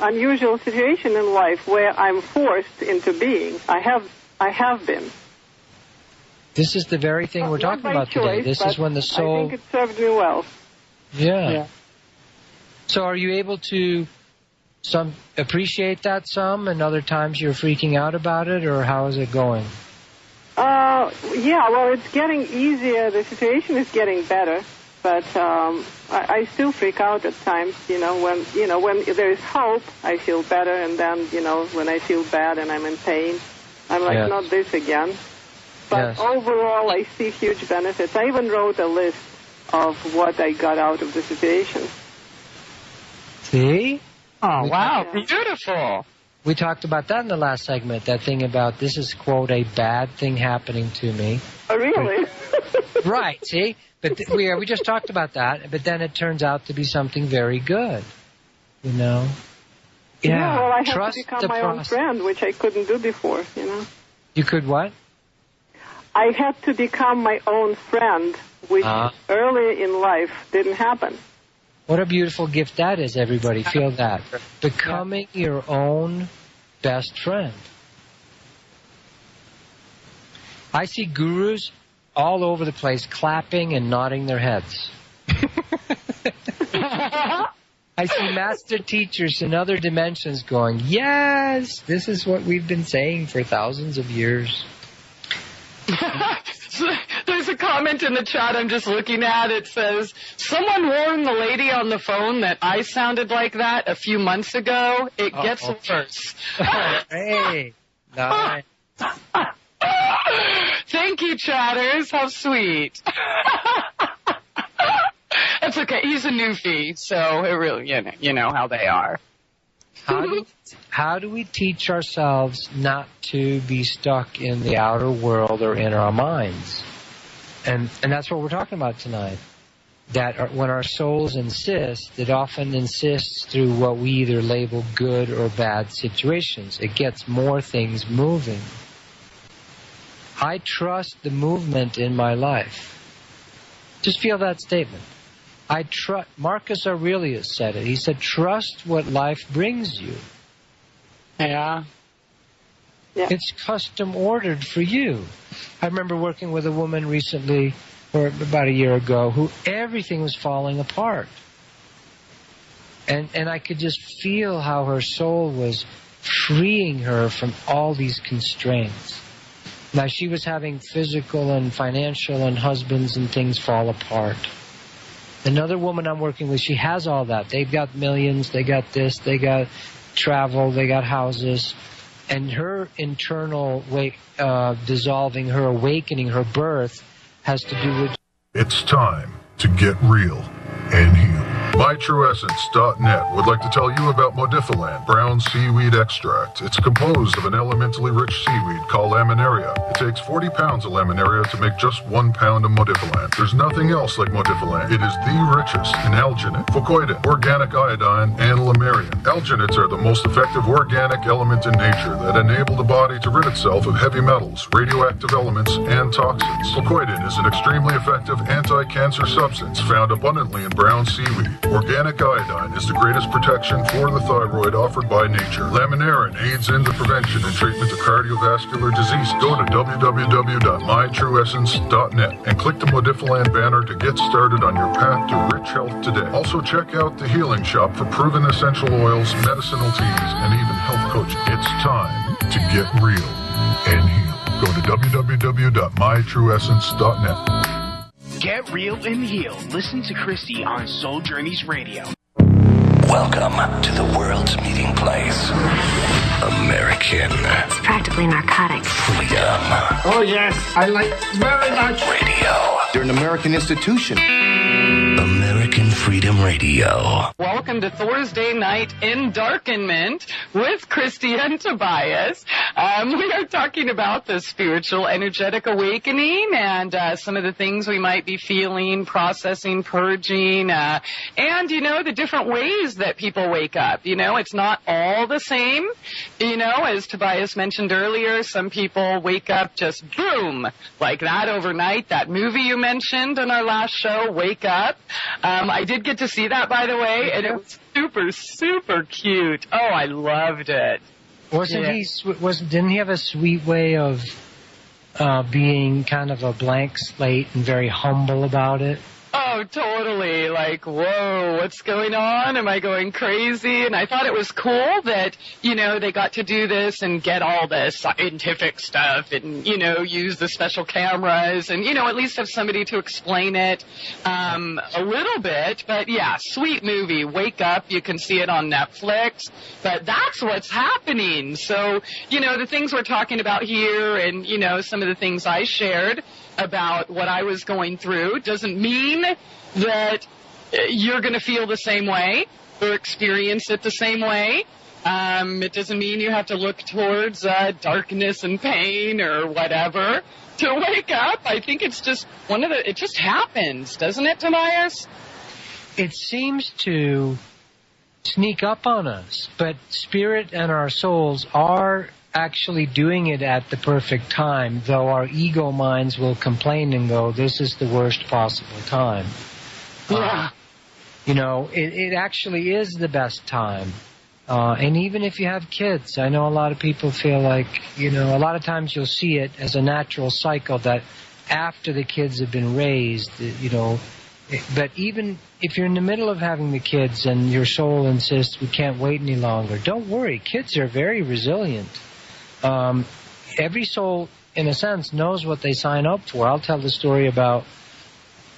unusual situation in life where I'm forced into being. I have been. This is the very thing we're talking about today. This is when the soul... I think it served me well. Yeah. So are you able to appreciate that some, and other times you're freaking out about it, or how is it going? Yeah, well, it's getting easier. The situation is getting better, but I still freak out at times. When there is hope, I feel better, and then when I feel bad and I'm in pain, I'm like, not this again. But overall, I see huge benefits. I even wrote a list of what I got out of the situation. See? Oh, wow, beautiful. We talked about that in the last segment, that thing about this is, quote, a bad thing happening to me. Oh, really? Right, see? But we just talked about that, but then it turns out to be something very good, Yeah. Well, I had to become my own friend, which I couldn't do before, You could what? I had to become my own friend, which early in life didn't happen. What a beautiful gift that is, everybody. Feel that. Becoming your own best friend. I see gurus all over the place clapping and nodding their heads. I see master teachers in other dimensions going, yes, this is what we've been saying for thousands of years. There's a comment in the chat I'm just looking at. It says, someone warned the lady on the phone that I sounded like that a few months ago. It gets worse. Hey, nice. Thank you, chatters. How sweet. That's okay. He's a newfie, so it really, you know how they are. How do we teach ourselves not to be stuck in the outer world or in our minds? And that's what we're talking about tonight. That when our souls insist, it often insists through what we either label good or bad situations. It gets more things moving. I trust the movement in my life. Just feel that statement. Marcus Aurelius said it. He said, trust what life brings you. Yeah. It's custom ordered for you. I remember working with a woman recently, or about a year ago, who everything was falling apart. And I could just feel how her soul was freeing her from all these constraints. Now, she was having physical and financial and husbands and things fall apart. Another woman I'm working with, she has all that. They've got millions, they got this, they got travel, they got houses. And her internal dissolving, her awakening, her birth has to do with... It's time to get real and heal. MyTrueEssence.net would like to tell you about Modifiland brown seaweed extract. It's composed of an elementally rich seaweed called laminaria. It takes 40 pounds of laminaria to make just 1 pound of Modifiland. There's nothing else like Modifiland. It is the richest in alginate, fucoidin, organic iodine, and lamarian. Alginates are the most effective organic element in nature that enable the body to rid itself of heavy metals, radioactive elements, and toxins. Fucoidin is an extremely effective anti-cancer substance found abundantly in brown seaweed. Organic iodine is the greatest protection for the thyroid offered by nature. Laminarin aids in the prevention and treatment of cardiovascular disease. Go to www.mytrueessence.net and click the Modifiland banner to get started on your path to rich health today. Also check out the Healing Shop for proven essential oils, medicinal teas, and even health coaching. It's time to get real and heal. Go to www.mytrueessence.net. Get real and heal. Listen to Christie on Soul Journeys Radio. Welcome to the world's meeting place. American. It's practically narcotic. Freedom. Oh, yes. I like very much. Radio. They're an American institution. American Freedom Radio. Welcome to Thursday Night Endarkenment with Christie and Tobias. We are talking about the spiritual energetic awakening and some of the things we might be feeling, processing, purging, and, the different ways that people wake up. It's not all the same. As Tobias mentioned earlier, some people wake up just boom, like that overnight. That movie you mentioned in our last show, Wake Up. I did get to see that, by the way, and it was super, super cute. Oh, I loved it. Didn't he have a sweet way of being kind of a blank slate and very humble about it? Oh, totally. Like, whoa, what's going on? Am I going crazy? And I thought it was cool that, they got to do this and get all the scientific stuff and, use the special cameras and, at least have somebody to explain it a little bit. But, yeah, sweet movie. Wake Up. You can see it on Netflix. But that's what's happening. So, the things we're talking about here and, some of the things I shared about what I was going through doesn't mean that you're going to feel the same way or experience it the same way. It doesn't mean you have to look towards darkness and pain or whatever to wake up. I think it's just it just happens, doesn't it, Tobias? It seems to sneak up on us, but spirit and our souls are actually doing it at the perfect time, though our ego minds will complain and go, this is the worst possible time. Yeah. It actually is the best time. And even if you have kids, I know a lot of people feel like, a lot of times you'll see it as a natural cycle that after the kids have been raised, but even if you're in the middle of having the kids and your soul insists we can't wait any longer, don't worry. Kids are very resilient. Every soul, in a sense, knows what they sign up for. I'll tell the story about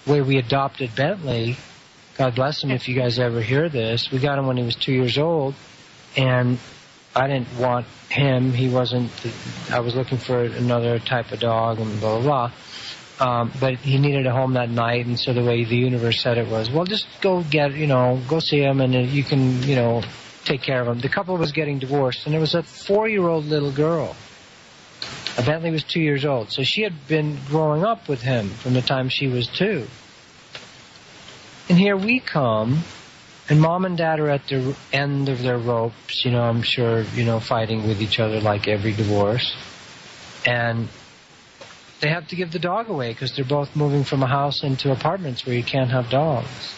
where we adopted Bentley. God bless him if you guys ever hear this. We got him when he was 2 years old, and I didn't want him. He wasn't, I was looking for another type of dog and blah, blah, blah. But he needed a home that night, and so the way the universe said it was, well, just go go see him, and you can, take care of him. The couple was getting divorced, and there was a 4-year-old little girl. Bentley was 2 years old, so she had been growing up with him from the time she was 2. And here we come, and Mom and Dad are at the end of their ropes, I'm sure, fighting with each other like every divorce. And they have to give the dog away because they're both moving from a house into apartments where you can't have dogs.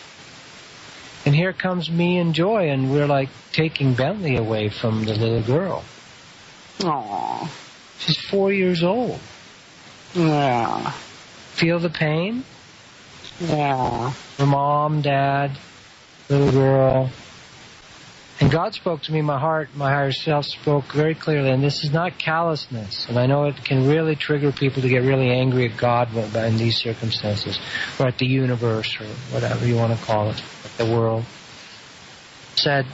And here comes me and Joy, and we're like taking Bentley away from the little girl. Aww. She's 4 years old. Yeah. Feel the pain? Yeah. Her mom, dad, little girl. And God spoke to me, my heart, my higher self spoke very clearly, and this is not callousness. And I know it can really trigger people to get really angry at God in these circumstances, or at the universe, or whatever you want to call it, at the world. Said,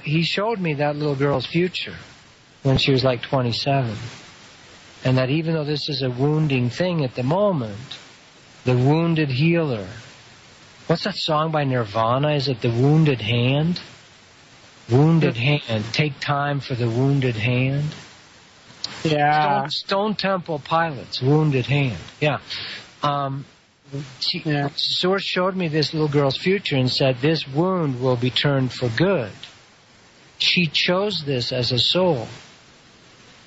he showed me that little girl's future when she was like 27. And that even though this is a wounding thing at the moment, the wounded healer. What's that song by Nirvana? Is it The Wounded Hand? Wounded Hand. Take time for the wounded hand. Yeah. Stone Temple Pilots, Wounded Hand. Yeah. Source showed me this little girl's future and said, this wound will be turned for good. She chose this as a soul.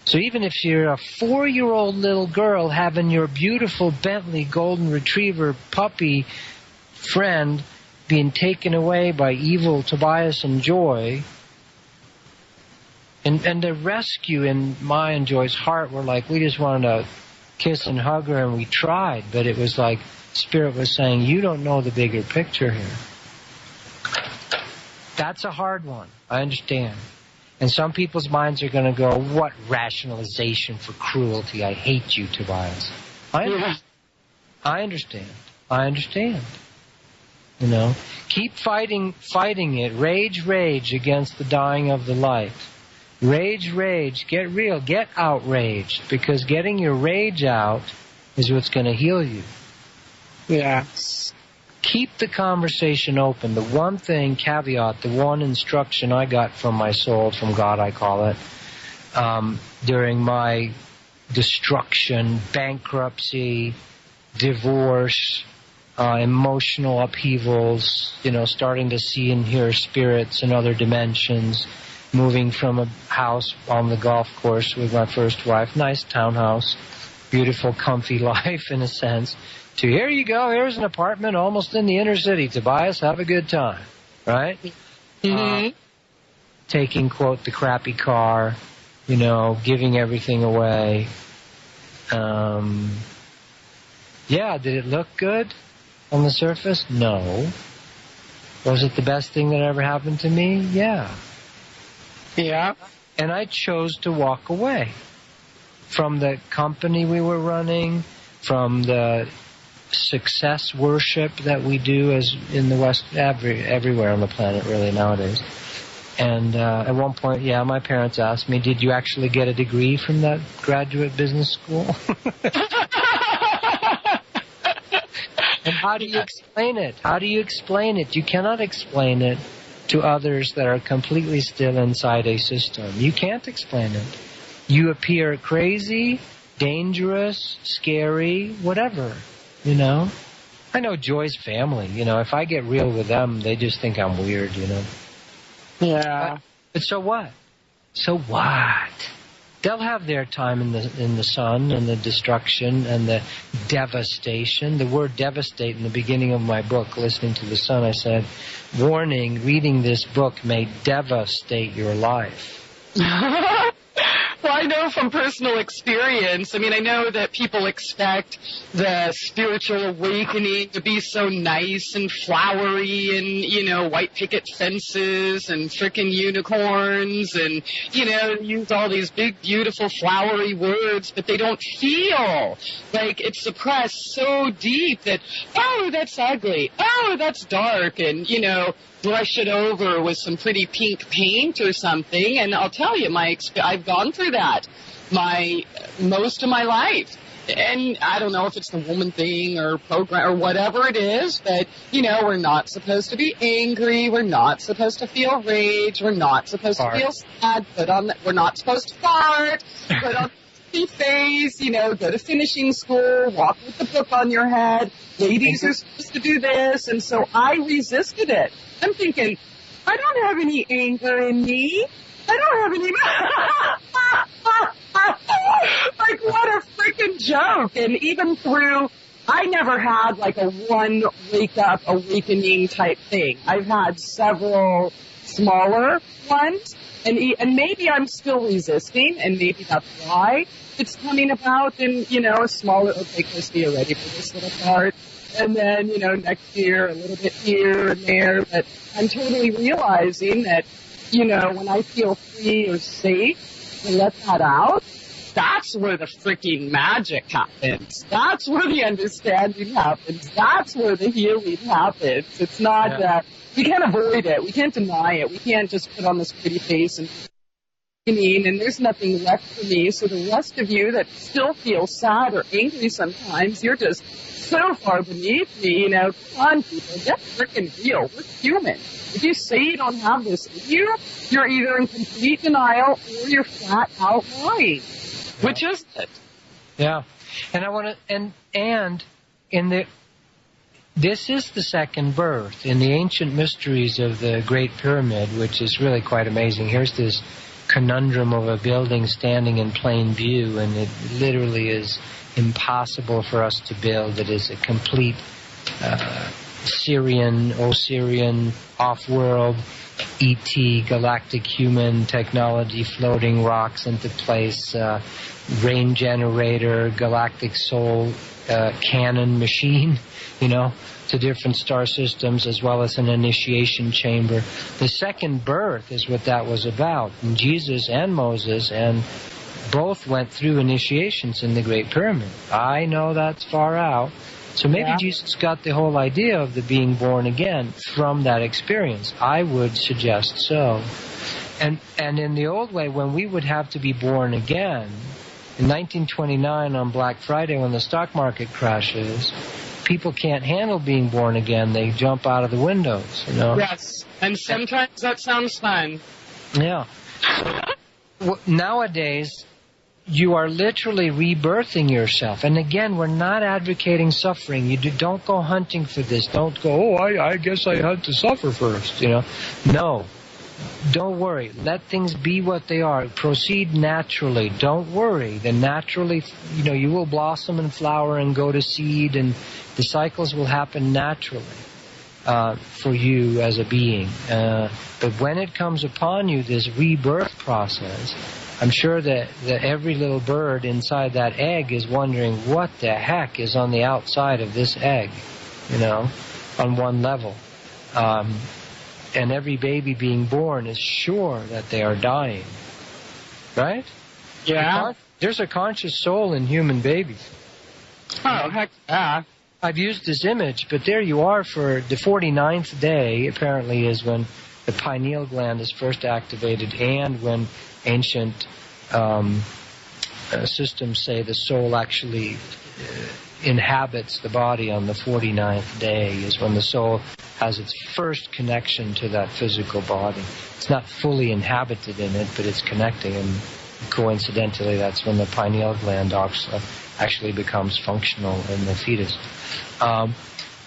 So even if you're a 4-year-old little girl having your beautiful Bentley Golden Retriever puppy friend being taken away by evil Tobias and Joy, and the rescue in my and Joy's heart were like, we just wanted to kiss and hug her, and we tried, but it was like Spirit was saying, you don't know the bigger picture here. That's a hard one. I understand. And some people's minds are going to go, what rationalization for cruelty? I hate you, Tobias. I understand. Keep fighting it. Rage against the dying of the light. Rage, get real, get outraged, because getting your rage out is what's going to heal you. Yeah. keep the conversation open. The one thing, caveat, the one instruction I got from my soul, from God I call it, during my destruction, bankruptcy, divorce, emotional upheavals, starting to see and hear spirits in other dimensions, moving from a house on the golf course with my first wife, nice townhouse, beautiful, comfy life in a sense, to here you go, here's an apartment almost in the inner city, Tobias, have a good time, right? Mm-hmm. Taking, quote, the crappy car, giving everything away. Yeah, did it look good on the surface? No. Was it the best thing that ever happened to me? Yeah. Yeah. And I chose to walk away from the company we were running, from the success worship that we do as in the West, everywhere on the planet really nowadays. And at one point, my parents asked me, did you actually get a degree from that graduate business school? And how do you explain it? How do you explain it? You cannot explain it to others that are completely still inside a system. You can't explain it. You appear crazy, dangerous, scary, whatever, I know Joy's family, if I get real with them, they just think I'm weird, Yeah. But so what? So what? They'll have their time in the sun and the destruction and the devastation. The word devastate in the beginning of my book, Listening to the Sun, I said, warning, reading this book may devastate your life. Well, I know from personal experience. I mean, I know that people expect the spiritual awakening to be so nice and flowery and, white picket fences and frickin' unicorns and, use all these big, beautiful, flowery words, but they don't feel like it's suppressed so deep that, oh, that's ugly, oh, that's dark, and, brush it over with some pretty pink paint or something. And I'll tell you, I've gone through that most of my life. And I don't know if it's the woman thing or program or whatever it is, but, we're not supposed to be angry. We're not supposed to feel rage. We're not supposed to feel sad. We're not supposed to fart. Put on the face, go to finishing school, walk with the book on your head. Ladies are supposed to do this. And so I resisted it. I'm thinking, I don't have any anger in me. I don't have any... Like, what a freaking joke. And even through... I never had, like, a one wake-up, awakening type thing. I've had several smaller ones. And maybe I'm still resisting, and maybe that's why it's coming about in, a smaller... Okay, Christie, you're ready for this little part. And then, next year, a little bit here and there. But I'm totally realizing that, when I feel free or safe to let that out, that's where the freaking magic happens. That's where the understanding happens. That's where the healing happens. It's not, we can't avoid it. We can't deny it. We can't just put on this pretty face and there's nothing left for me. So the rest of you that still feel sad or angry sometimes, you're just so far beneath me, Come on, people, get freaking real. We're human. If you say you don't have this in you, you're either in complete denial or you're flat out lying. Yeah. Which is it? Yeah. And I want to, and in this is the second birth. In the ancient mysteries of the Great Pyramid, which is really quite amazing, here's this conundrum of a building standing in plain view, and it literally is impossible for us to build. It is a complete Osirian, off-world, ET, galactic human technology, floating rocks into place, rain generator, galactic soul cannon machine, to different star systems, as well as an initiation chamber. The second birth is what that was about. And Jesus and Moses and both went through initiations in the Great Pyramid. I know that's far out. So maybe Jesus got the whole idea of the being born again from that experience. I would suggest so. And in the old way, when we would have to be born again, in 1929 on Black Friday when the stock market crashes, people can't handle being born again. They jump out of the windows, you know. Yes, and sometimes that sounds fun. Yeah. Nowadays, you are literally rebirthing yourself. And again, we're not advocating suffering. Don't go hunting for this. Don't go, I guess I had to suffer first, you know. No. Don't worry. Let things be what they are. Proceed naturally. Don't worry. Then naturally, you know, you will blossom and flower and go to seed, and the cycles will happen naturally for you as a being. But when it comes upon you, this rebirth process, I'm sure that every little bird inside that egg is wondering what the heck is on the outside of this egg, you know, on one level. And every baby being born is sure that they are dying. Right? Yeah. There's a conscious soul in human babies. Oh, heck yeah. I've used this image, but there you are for the 49th day, apparently, is when the pineal gland is first activated, and when ancient systems say the soul actually inhabits the body on the 49th day, is when the soul has its first connection to that physical body. It's not fully inhabited in it, but it's connecting, and coincidentally that's when the pineal gland actually becomes functional in the fetus.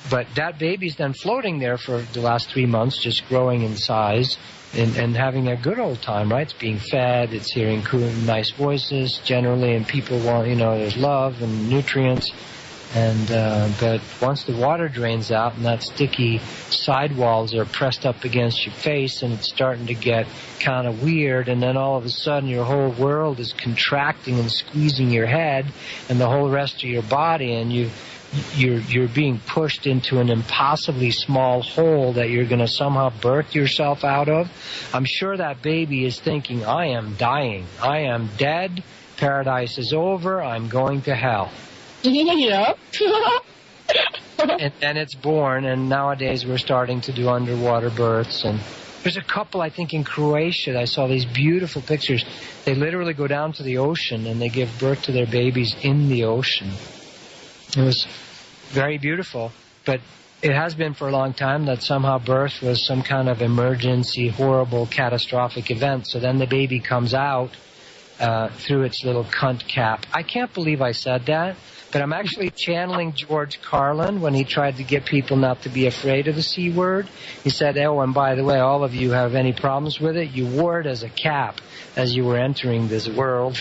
But that baby's then floating there for the last 3 months, just growing in size and having a good old time, right? It's being fed, it's hearing cool, nice voices generally, and people want, you know, there's love and nutrients. And but once the water drains out and that sticky sidewalls are pressed up against your face, and it's starting to get kind of weird, and then all of a sudden your whole world is contracting and squeezing your head and the whole rest of your body, and you're being pushed into an impossibly small hole that you're going to somehow birth yourself out of. I'm sure that baby is thinking, I am dying. I am dead. Paradise is over. I'm going to hell. Yep. and it's born, and nowadays we're starting to do underwater births. And there's a couple, I think, in Croatia. I saw these beautiful pictures. They literally go down to the ocean, and they give birth to their babies in the ocean. It was very beautiful, but it has been for a long time that somehow birth was some kind of emergency, horrible, catastrophic event. So then the baby comes out through its little cunt cap. I can't believe I said that, but I'm actually channeling George Carlin when he tried to get people not to be afraid of the C word. He said, oh, and by the way, all of you have any problems with it, you wore it as a cap as you were entering this world.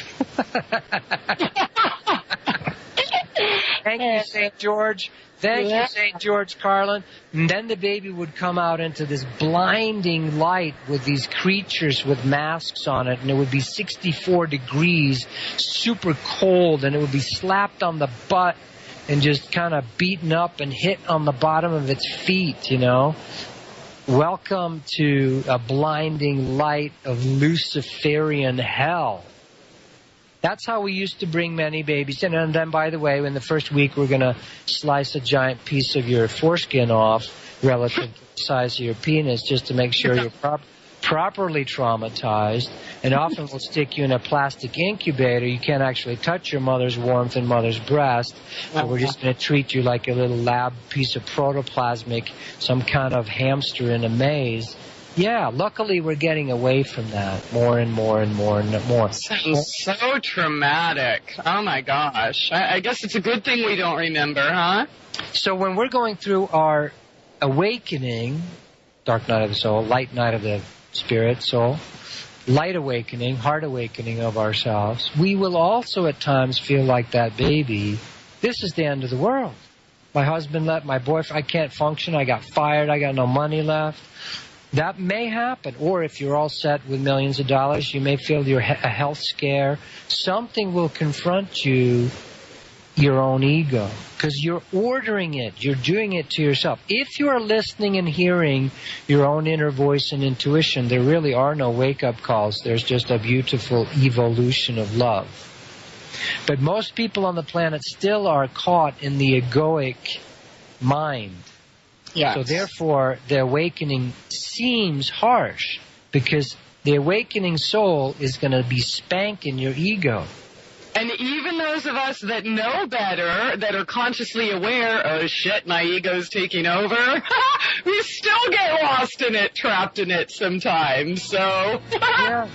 Thank you, St. George. Thank you, St. George Carlin. And then the baby would come out into this blinding light with these creatures with masks on it, and it would be 64 degrees, super cold, and it would be slapped on the butt and just kind of beaten up and hit on the bottom of its feet, you know. Welcome to a blinding light of Luciferian hell. That's how we used to bring many babies in. And then, by the way, in the first week, we're going to slice a giant piece of your foreskin off relative to the size of your penis, just to make sure you're properly traumatized. And often we'll stick you in a plastic incubator. You can't actually touch your mother's warmth and mother's breast. But we're just going to treat you like a little lab piece of protoplasmic, some kind of hamster in a maze. Yeah, luckily we're getting away from that more and more and more and more. Sounds so traumatic. Oh my gosh. I guess it's a good thing we don't remember, huh? So when we're going through our awakening, dark night of the soul, light night of the spirit, soul, light awakening, heart awakening of ourselves, we will also at times feel like that baby, this is the end of the world. My husband left, my boyfriend, I can't function, I got fired, I got no money left. That may happen. Or if you're all set with millions of dollars, you may feel a health scare. Something will confront you, your own ego, because you're ordering it. You're doing it to yourself. If you are listening and hearing your own inner voice and intuition, there really are no wake-up calls. There's just a beautiful evolution of love. But most people on the planet still are caught in the egoic mind. Yes. So therefore, the awakening seems harsh, because the awakening soul is going to be spanking your ego. And even those of us that know better, that are consciously aware, oh shit, my ego's taking over, we still get lost in it, trapped in it sometimes, so. Yeah.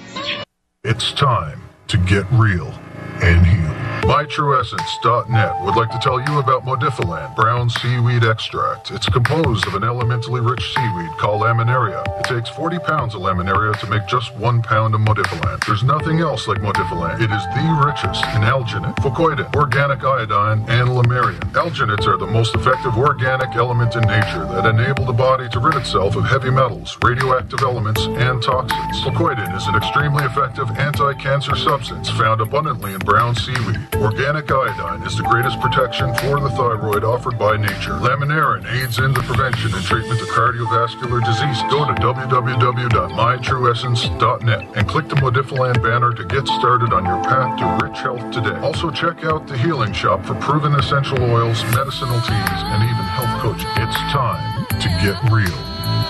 It's time to get real and heal. MyTrueEssence.net would like to tell you about Modifilan brown seaweed extract. It's composed of an elementally rich seaweed called laminaria. It takes 40 pounds of laminaria to make just 1 pound of Modifilan. There's nothing else like Modifilan. It is the richest in alginate, fucoidin, organic iodine, and lamarian. Alginates are the most effective organic element in nature that enable the body to rid itself of heavy metals, radioactive elements, and toxins. Fucoidin is an extremely effective anti-cancer substance found abundantly in brown seaweed. Organic iodine is the greatest protection for the thyroid offered by nature. Laminarin aids in the prevention and treatment of cardiovascular disease. Go to www.mytrueessence.net and click the Modifilan banner to get started on your path to rich health today. Also check out the Healing Shop for proven essential oils, medicinal teas, and even health coaching. It's time to get real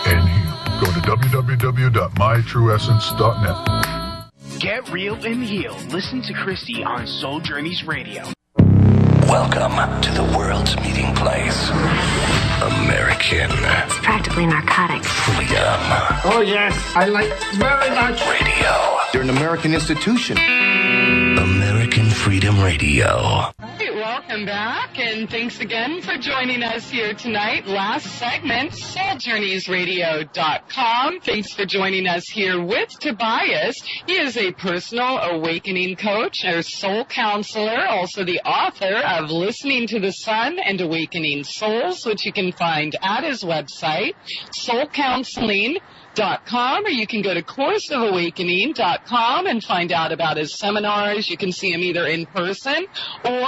and heal. Go to www.mytrueessence.net. Get real and heal. Listen to Christie on Soul Journeys Radio. Welcome to the world's meeting place. American It's practically narcotics. Freedom Oh, yes. I like very much. Radio. You're an American institution. American Freedom Radio. Hey, welcome back, and thanks again for joining us here tonight. Last segment, SoulJourneysRadio.com. Thanks for joining us here with Tobias. He is a personal awakening coach, a soul counselor, also the author of Listening to the Sun and Awakening Souls, which you can find at his website, soulcounseling.com, or you can go to courseofawakening.com and find out about his seminars. You can see him either in person or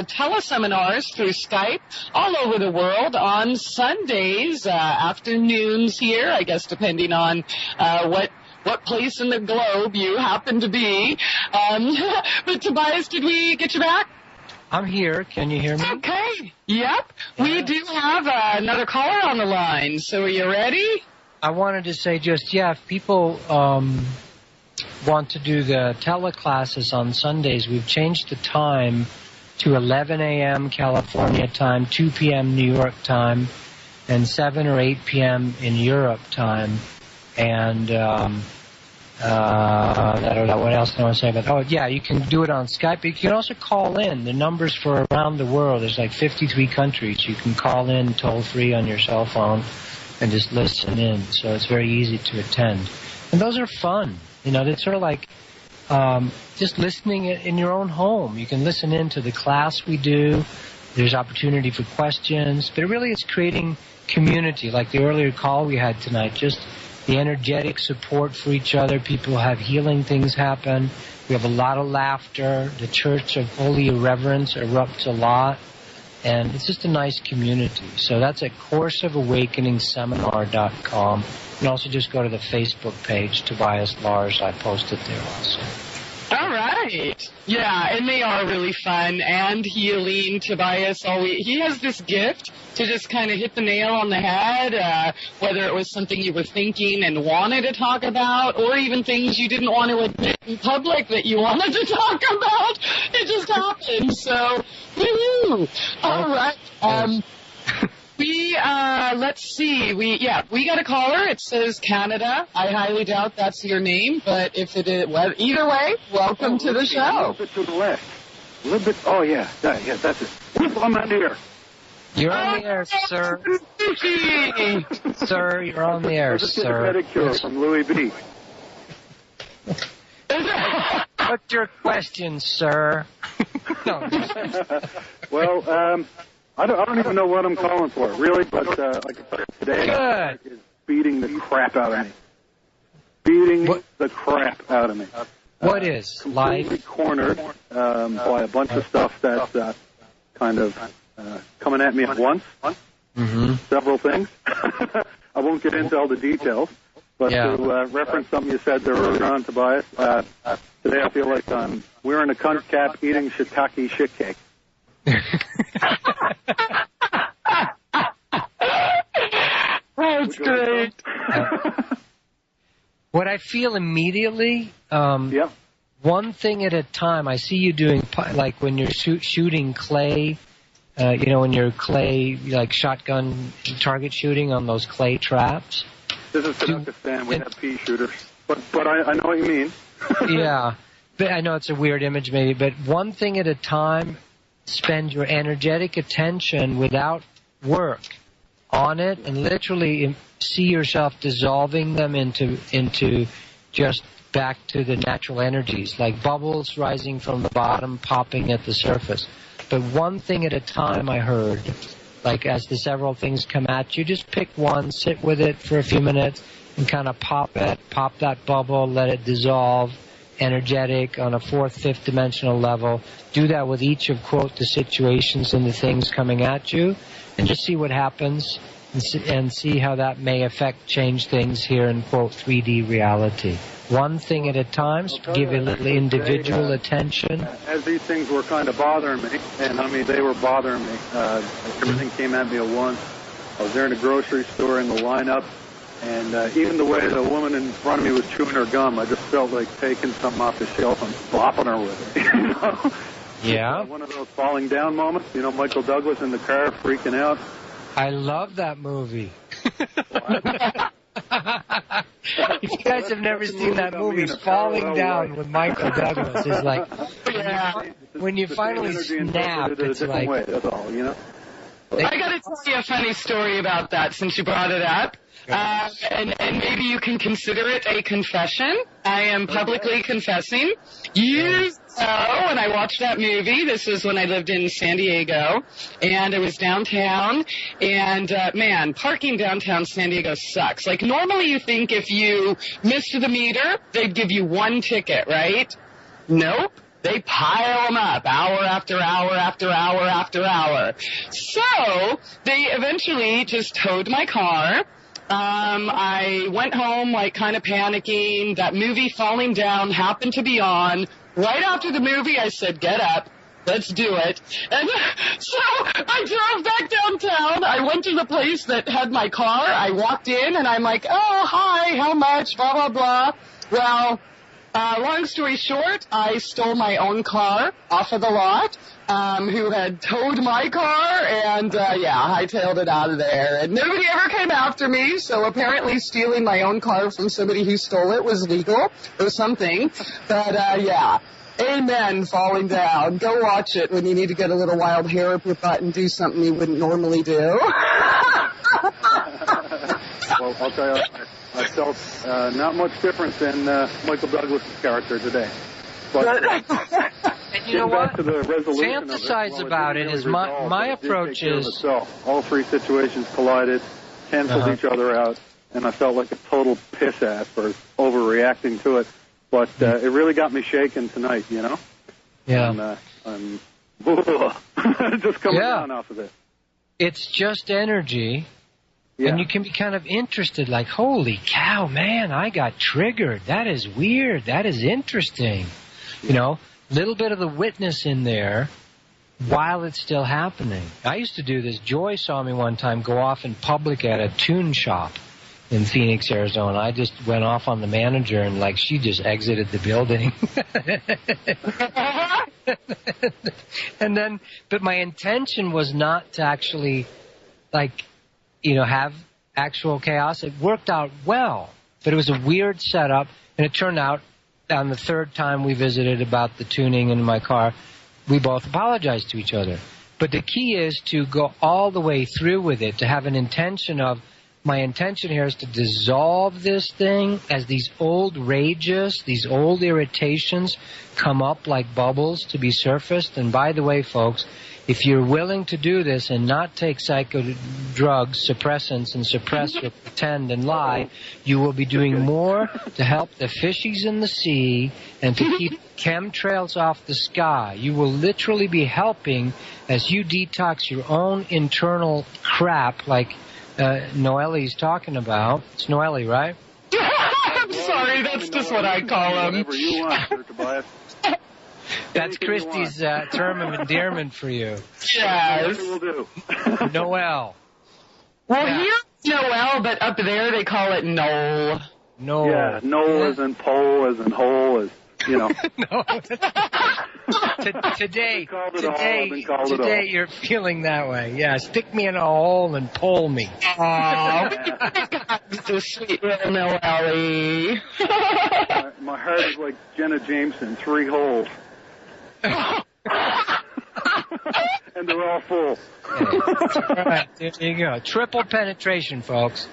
teleseminars through Skype all over the world on Sundays, afternoons here, I guess depending on what place in the globe you happen to be. But Tobias, did we get you back? I'm here. Can you hear me? Okay. Yep. We do have another caller on the line. So are you ready? I wanted to say if people want to do the teleclasses on Sundays, we've changed the time to 11 a.m. California time, 2 p.m. New York time, and 7 or 8 p.m. in Europe time. And I don't know what else I want to say, but you can do it on Skype. But you can also call in. The numbers for around the world, there's like 53 countries. You can call in toll free on your cell phone and just listen in. So it's very easy to attend. And those are fun. You know, it's sort of like just listening in your own home. You can listen in to the class we do. There's opportunity for questions. But really it's creating community, like the earlier call we had tonight, just the energetic support for each other. People have healing things happen. We have a lot of laughter. The Church of Holy Irreverence erupts a lot. And it's just a nice community. So that's at courseofawakeningsseminar.com. You can also just go to the Facebook page, Tobias Lars. I posted there also. All right. Yeah, and they are really fun and healing. Tobias, he has this gift to just kind of hit the nail on the head, whether it was something you were thinking and wanted to talk about, or even things you didn't want to admit in public that you wanted to talk about. It just happened. So, woo-hoo. All right. Let's see. We got a caller. It says Canada. I highly doubt that's your name, but if it is, well, either way, welcome to the show. A little bit to the left. A little bit. Oh yeah, that's it. I'm not here. You're on the air, sir. Sir, you're on the air, sir. A pedicure from Louis B. What's your question, sir? No. Well, I don't even know what I'm calling for, really, but like I said, today is beating the crap out of me. The crap out of me. What is completely life? Cornered by a bunch of stuff that's kind of coming at me at once. Mm-hmm. Several things. I won't get into all the details, but to reference something you said there earlier on, Tobias, today I feel like I'm wearing a cunt cap eating shiitake shit cake. That's great. What I feel immediately, one thing at a time. I see you doing, like when you're shooting clay, when you're clay, like shotgun target shooting on those clay traps. This is Kazakhstan. We have pea shooters. But I know what you mean. Yeah. But I know it's a weird image maybe, but one thing at a time, spend your energetic attention without work on it and literally see yourself dissolving them into just back to the natural energies, like bubbles rising from the bottom, popping at the surface. But one thing at a time, I heard, like as the several things come at you, just pick one, sit with it for a few minutes, and kind of pop that bubble, let it dissolve, energetic on a fourth, fifth dimensional level. Do that with each of, quote, the situations and the things coming at you, and just see what happens and see how that may change things here in, quote, 3D reality. One thing at a time, give a little individual attention. As these things were kind of bothering me, and I mean, they were bothering me. Everything came at me at once. I was there in the grocery store in the lineup, and even the way the woman in front of me was chewing her gum, I just felt like taking something off the shelf and flopping her with it, you know? Yeah. One of those falling down moments, you know, Michael Douglas in the car freaking out. I love that movie. If you guys have never seen that movie, Falling Down with Michael Douglas is like, when you finally snap, it's like... That's all, you know? I got to tell you a funny story about that since you brought it up. And maybe you can consider it a confession. I am publicly confessing. Years ago, when I watched that movie, this was when I lived in San Diego, and I was downtown, and man, parking downtown San Diego sucks. Like, normally you think if you missed the meter, they'd give you one ticket, right? Nope. They pile them up hour after hour after hour after hour. So they eventually just towed my car. I went home, like, kind of panicking. That movie, Falling Down, happened to be on. Right after the movie, I said, get up. Let's do it. And so I drove back downtown. I went to the place that had my car. I walked in, and I'm like, oh, hi, how much, blah, blah, blah. Well, long story short, I stole my own car off of the lot, who had towed my car, and, hightailed it out of there. And nobody ever came after me, so apparently stealing my own car from somebody who stole it was legal or something. But, amen, Falling Down. Go watch it when you need to get a little wild hair up your butt and do something you wouldn't normally do. Well, I'll tell you, I felt not much different than Michael Douglas' character today. But and you know what? Fantasize about it is my approach is... All three situations collided, canceled each other out, and I felt like a total piss-ass for overreacting to it. But it really got me shaken tonight, you know? Yeah. And I'm just coming down off of it. It's just energy. Yeah. And you can be kind of interested, like, holy cow, man, I got triggered. That is weird. That is interesting. You know, little bit of the witness in there while it's still happening. I used to do this. Joy saw me one time go off in public at a tune shop in Phoenix, Arizona. I just went off on the manager, and, like, she just exited the building. And then, but my intention was not to actually, like, you know, have actual chaos. It worked out well, but it was a weird setup, and it turned out on the third time we visited about the tuning in my car, we both apologized to each other. But the key is to go all the way through with it, to have an intention of, my intention here is to dissolve this thing as these old rages, these old irritations come up like bubbles to be surfaced. And by the way, folks, if you're willing to do this and not take psycho drugs, suppressants, and suppress or pretend and lie, you will be doing more to help the fishies in the sea and to keep chemtrails off the sky. You will literally be helping as you detox your own internal crap, like Noelle's talking about. It's Noelle, right? I'm sorry, that's just what I call him. Whatever you want, Sir Tobias. That's Christie's term of endearment for you. Yes. Will do. Noelle. Well, here's Noelle, but up there they call it Noel. No. Yeah, Noel as in pole, as in hole, as you know. No. Today you're feeling that way. Yeah, stick me in a hole and pull me. So sweet little Noelle. My heart is like Jenna Jameson, 3 holes. And they're all full. All right, there you go. Triple penetration, folks.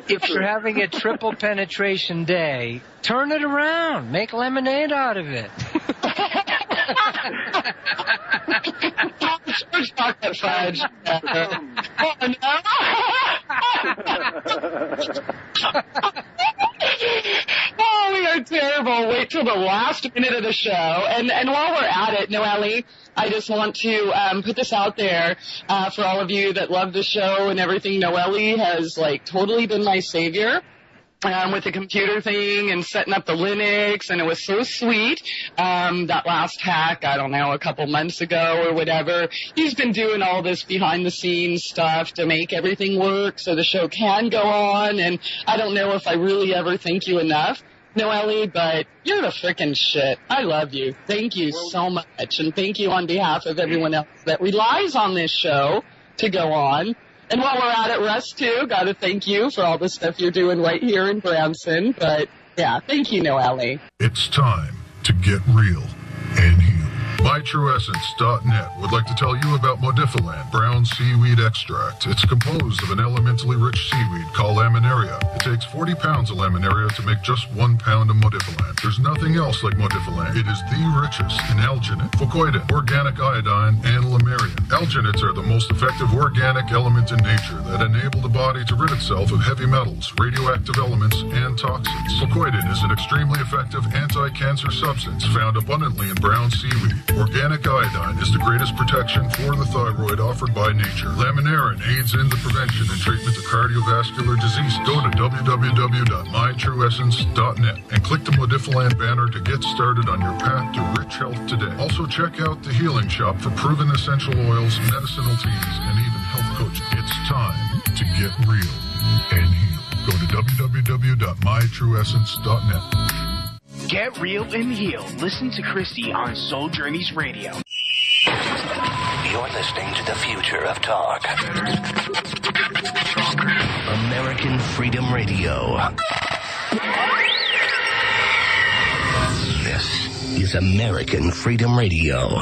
If you're having a triple penetration day, turn it around. Make lemonade out of it. Chocolate fudge. Oh, no. Oh, we are terrible. Wait till the last minute of the show. And while we're at it, Noelle, I just want to put this out there for all of you that love the show and everything. Noelle has, like, totally been my savior. With the computer thing and setting up the Linux, and it was so sweet. That last hack, I don't know, a couple months ago or whatever, he's been doing all this behind-the-scenes stuff to make everything work so the show can go on, and I don't know if I really ever thank you enough, Noelle, but you're the frickin' shit. I love you. Thank you so much, and thank you on behalf of everyone else that relies on this show to go on. And while we're at it, Russ, too, got to thank you for all the stuff you're doing right here in Branson. But, yeah, thank you, Noelle. It's time to get real and heal. MyTrueEssence.net would like to tell you about Modifiland brown seaweed extract. It's composed of an elementally rich seaweed called laminaria. It takes 40 pounds of laminaria to make just 1 pound of Modifiland. There's nothing else like Modifiland. It is the richest in alginate, fucoidin, organic iodine, and lamarian. Alginates are the most effective organic element in nature that enable the body to rid itself of heavy metals, radioactive elements, and toxins. Fucoidin is an extremely effective anti-cancer substance found abundantly in brown seaweed. Organic iodine is the greatest protection for the thyroid offered by nature. Laminarin aids in the prevention and treatment of cardiovascular disease. Go to www.mytrueessence.net and click the Modifiland banner to get started on your path to rich health today. Also check out the Healing Shop for proven essential oils, medicinal teas, and even health coaching. It's time to get real and heal. Go to www.mytrueessence.net. Get real and heal. Listen to Christie on Soul Journeys Radio. You're listening to the future of talk. American Freedom Radio. This is American Freedom Radio.